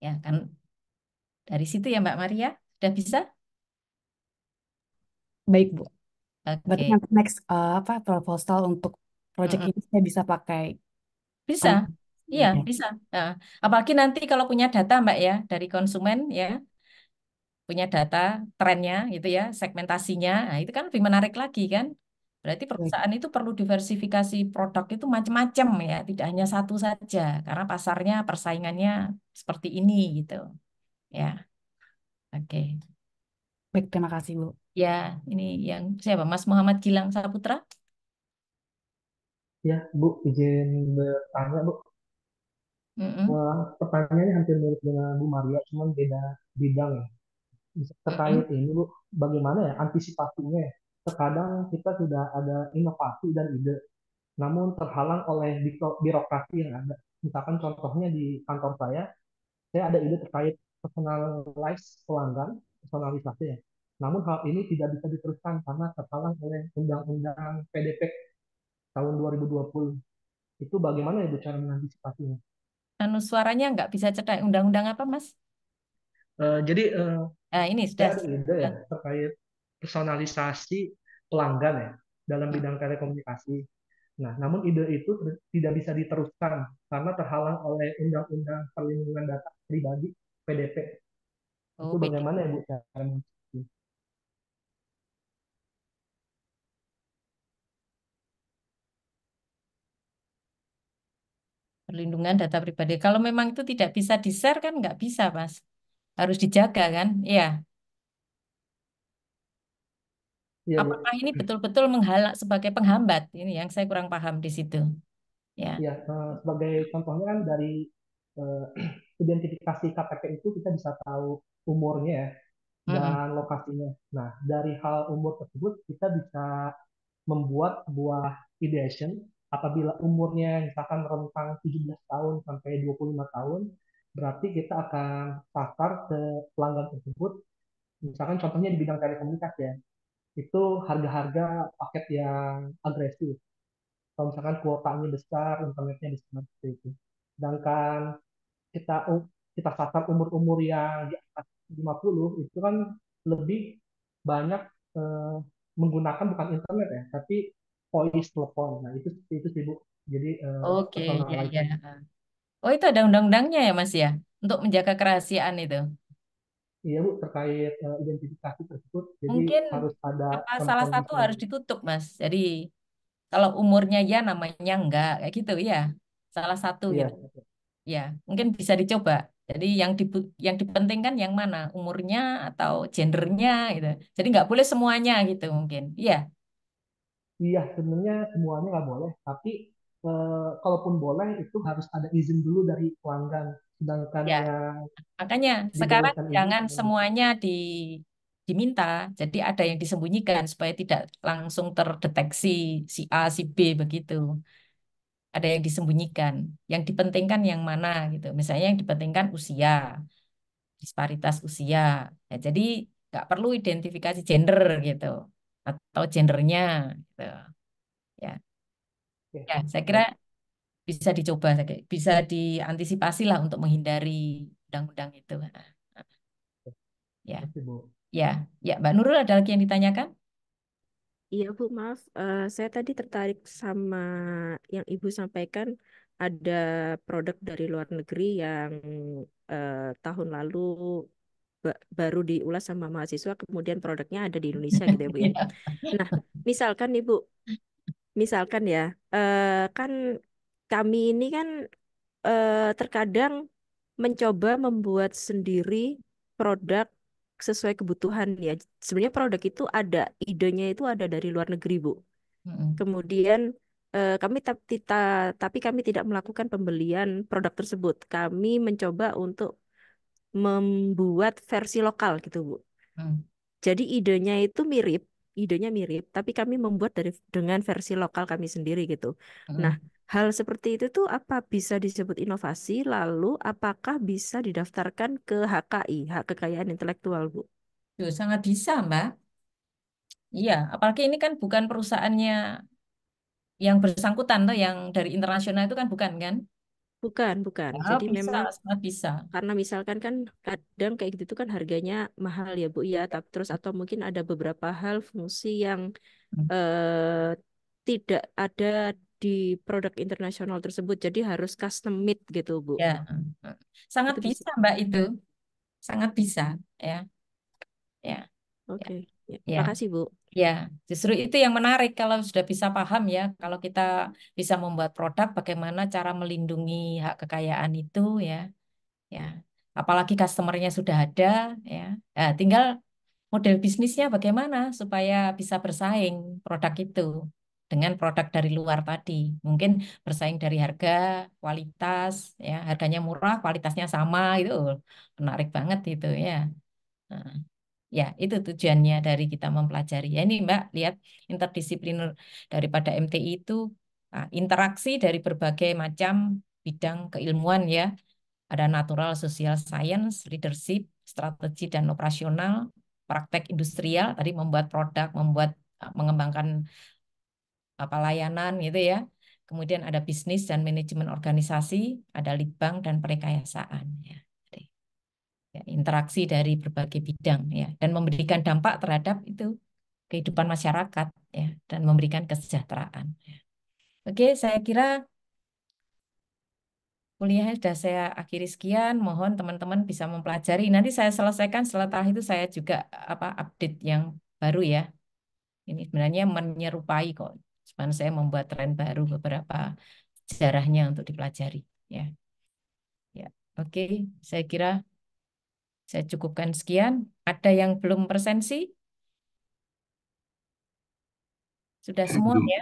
ya kan dari situ ya Mbak Maria Sudah bisa? Baik, Bu. Berarti Oke. nanti next proposal untuk project Mm-mm. ini saya bisa pakai Bisa. Iya, ya. bisa. Nah, apalagi nanti kalau punya data, Mbak ya, dari konsumen ya, punya data trennya gitu ya, segmentasinya. Nah, itu kan lebih menarik lagi kan. Berarti Baik. perusahaan itu perlu diversifikasi produk itu macam-macam ya, tidak hanya satu saja karena pasarnya persaingannya seperti ini gitu. Ya, oke. Baik, terima kasih, Bu. Ya, ini yang siapa? Mas Muhammad Gilang Saputra. Ya, Bu, izin bertanya, Bu. Mm-mm, Pertanyaannya hampir mirip dengan Bu Maria, cuman beda bidang ya. Terkait mm-mm. ini, Bu, bagaimana ya antisipasinya ya? Terkadang kita sudah ada inovasi dan ide, namun terhalang oleh birokrasi yang ada. Misalkan contohnya di kantor saya ada ide terkait personalisasi ya. Namun hal ini tidak bisa diteruskan karena terhalang oleh Undang-Undang PDP tahun 2020. Itu bagaimana ya Bu cara mengantisipasinya? Anu suaranya nggak bisa cetak undang-undang apa, Mas? Jadi Nah, ini saya sudah. ada ide ya terkait personalisasi pelanggan ya dalam Hmm. bidang telekomunikasi. Nah, namun ide itu tidak bisa diteruskan karena terhalang oleh Undang-Undang Perlindungan Data Pribadi (PDP). Itu Oh, PD. bagaimana ya Bu cara mengantisipasi? Perlindungan data pribadi. Kalau memang itu tidak bisa di-share kan nggak bisa, Mas. Harus dijaga kan? Iya. Iya Bu. Apakah ini betul-betul menghalang sebagai penghambat? Ini yang saya kurang paham di situ. Ya. Ya, sebagai contohnya kan dari eh, identifikasi KTP itu kita bisa tahu umurnya ya, Mm-mm. dan lokasinya. Nah, dari hal umur tersebut kita bisa membuat sebuah ideation apabila umurnya misalkan rentang 17 tahun sampai 25 tahun, berarti kita akan pasar ke pelanggan tersebut, misalkan contohnya di bidang telekomunikasi ya, itu harga-harga paket yang agresif. Kalau misalkan kuotanya besar, internetnya besar seperti itu. Sedangkan kita kita sasar umur-umur yang di atas 50 itu kan lebih banyak eh, menggunakan bukan internet ya, tapi voice telepon. Nah, itu seperti itu sih Bu. Jadi Oke, ya, ya. personalized. Oh, itu ada undang-undangnya ya, Mas ya, untuk menjaga kerahasiaan itu. Iya Bu, terkait identifikasi tersebut, jadi Mungkin harus ada apa term salah satu condition. harus ditutup, Mas. Jadi kalau umurnya ya namanya enggak kayak gitu ya. Salah satu Iya, gitu. Ya, mungkin bisa dicoba. Jadi yang dipentingkan yang mana? Umurnya atau gendernya gitu. Jadi nggak boleh semuanya gitu mungkin. Iya. iya sebenarnya semuanya nggak boleh, tapi kalaupun boleh itu harus ada izin dulu dari pelanggan. Sedangkan Ya, yang makanya sekarang dibolehkan ini jangan semuanya diminta. Jadi ada yang disembunyikan supaya tidak langsung terdeteksi si A, si B begitu. Ada yang disembunyikan. Yang dipentingkan yang mana gitu. Misalnya yang dipentingkan usia, disparitas usia. Ya, jadi nggak perlu identifikasi gender gitu atau gendernya gitu. Ya, oke, ya saya kira baik. bisa dicoba, bisa diantisipasi lah untuk menghindari undang-undang itu. Ya, Oke, Bu. ya, ya. Mbak Nurul ada lagi yang ditanyakan? Iya Bu, maaf. Saya tadi tertarik sama yang Ibu sampaikan. Ada produk dari luar negeri yang tahun lalu baru diulas sama mahasiswa, kemudian produknya ada di Indonesia gitu ya Bu ya. Ya. Nah, misalkan nih Bu, misalkan ya, kan kami ini kan terkadang mencoba membuat sendiri produk sesuai kebutuhan ya. Sebenarnya produk itu ada, idenya itu ada dari luar negeri, Bu. Mm-mm. Kemudian tapi kami tidak melakukan pembelian produk tersebut. Kami mencoba untuk membuat versi lokal gitu, Bu. Mm. Jadi idenya mirip, tapi kami membuat dengan versi lokal kami sendiri gitu. Nah, Mm. hal seperti itu tuh apa bisa disebut inovasi? Lalu apakah bisa didaftarkan ke HKI, hak kekayaan intelektual, Bu? Duh, sangat bisa, Mbak. Iya, apalagi ini kan bukan perusahaannya yang bersangkutan tuh, yang dari internasional itu kan bukan kan? Bukan. Ya, Jadi bisa, memang sangat bisa. karena misalkan kan kadang kayak gitu tuh kan harganya mahal ya Bu ya. Terus atau mungkin ada beberapa hal fungsi yang Hmm. tidak ada di produk internasional tersebut. Jadi harus custom made gitu Bu. Ya, sangat Itu bisa. bisa Mbak itu, sangat bisa, ya, ya, Oke. Ya, ya. makasih Bu. Ya, justru itu yang menarik kalau sudah bisa paham ya, kalau kita bisa membuat produk, bagaimana cara melindungi hak kekayaan itu ya, ya. Apalagi customernya sudah ada ya, tinggal model bisnisnya bagaimana supaya bisa bersaing produk itu dengan produk dari luar tadi. Mungkin bersaing dari harga, kualitas, ya, harganya murah, kualitasnya sama itu menarik banget itu ya. Nah, ya, itu tujuannya dari kita mempelajari. Ya, ini Mbak, lihat interdisipliner daripada MTI itu interaksi dari berbagai macam bidang keilmuan ya. Ada natural, social science, leadership, strategi dan operasional, praktek industrial, tadi membuat produk, mengembangkan apa layanan gitu ya. Kemudian ada bisnis dan manajemen organisasi, ada litbang dan perekayasaan ya. Ya, interaksi dari berbagai bidang ya, dan memberikan dampak terhadap itu kehidupan masyarakat ya, dan memberikan kesejahteraan. Ya. Oke, saya kira kuliahnya sudah saya akhiri sekian. Mohon teman-teman bisa mempelajari. Nanti saya selesaikan setelah itu saya juga update yang baru ya. Ini sebenarnya menyerupai kok. Cuman saya membuat tren baru beberapa sejarahnya untuk dipelajari ya. Ya. Oke, saya kira saya cukupkan sekian. Ada yang belum presensi? Sudah Saya semua belum. ya?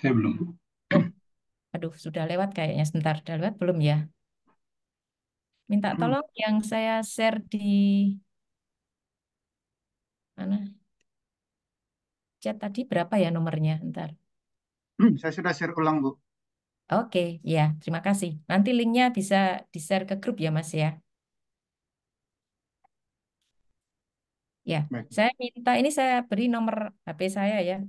Saya belum. Oh, aduh, sudah lewat kayaknya. Sebentar, sudah lewat belum ya? Minta tolong yang saya share di mana? Chat tadi berapa ya nomornya? Ntar. Saya sudah share ulang, Bu. Oke, ya, terima kasih. Nanti linknya bisa di-share ke grup ya, Mas ya. Ya, Baik. saya minta ini saya beri nomor HP saya ya.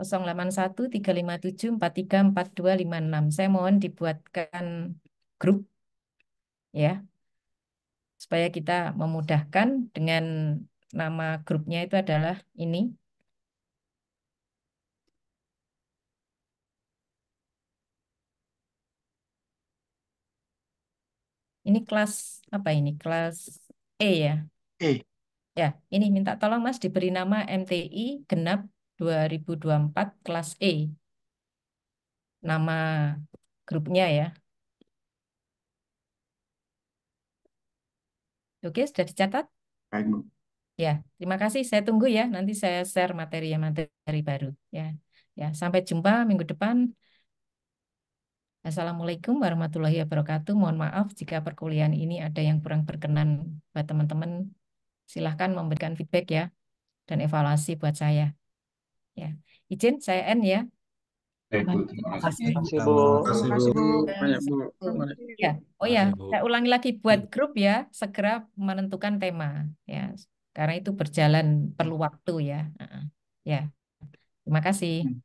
081357434256. Saya mohon dibuatkan grup ya, supaya kita memudahkan dengan nama grupnya itu adalah ini. Ini kelas apa ini? Kelas E ya. Ya, ini minta tolong Mas diberi nama MTI Genap 2024 kelas E. Nama grupnya ya. Oke, sudah dicatat? Baik, Bu. Ya, terima kasih. Saya tunggu ya. Nanti saya share materi baru ya. Ya, sampai jumpa minggu depan. Assalamualaikum warahmatullahi wabarakatuh. Mohon maaf jika perkuliahan ini ada yang kurang berkenan buat teman-teman. Silahkan memberikan feedback ya dan evaluasi buat saya. Ya, izin saya end ya. Baik, Bu. Terima kasih. Terima kasih, Terima Bu. kasih, Bu. Banyak Bu. Ya, oh ya, Makasih, Bu. saya ulangi lagi buat grup ya, segera menentukan tema ya, karena itu berjalan perlu waktu ya. Ya, terima kasih.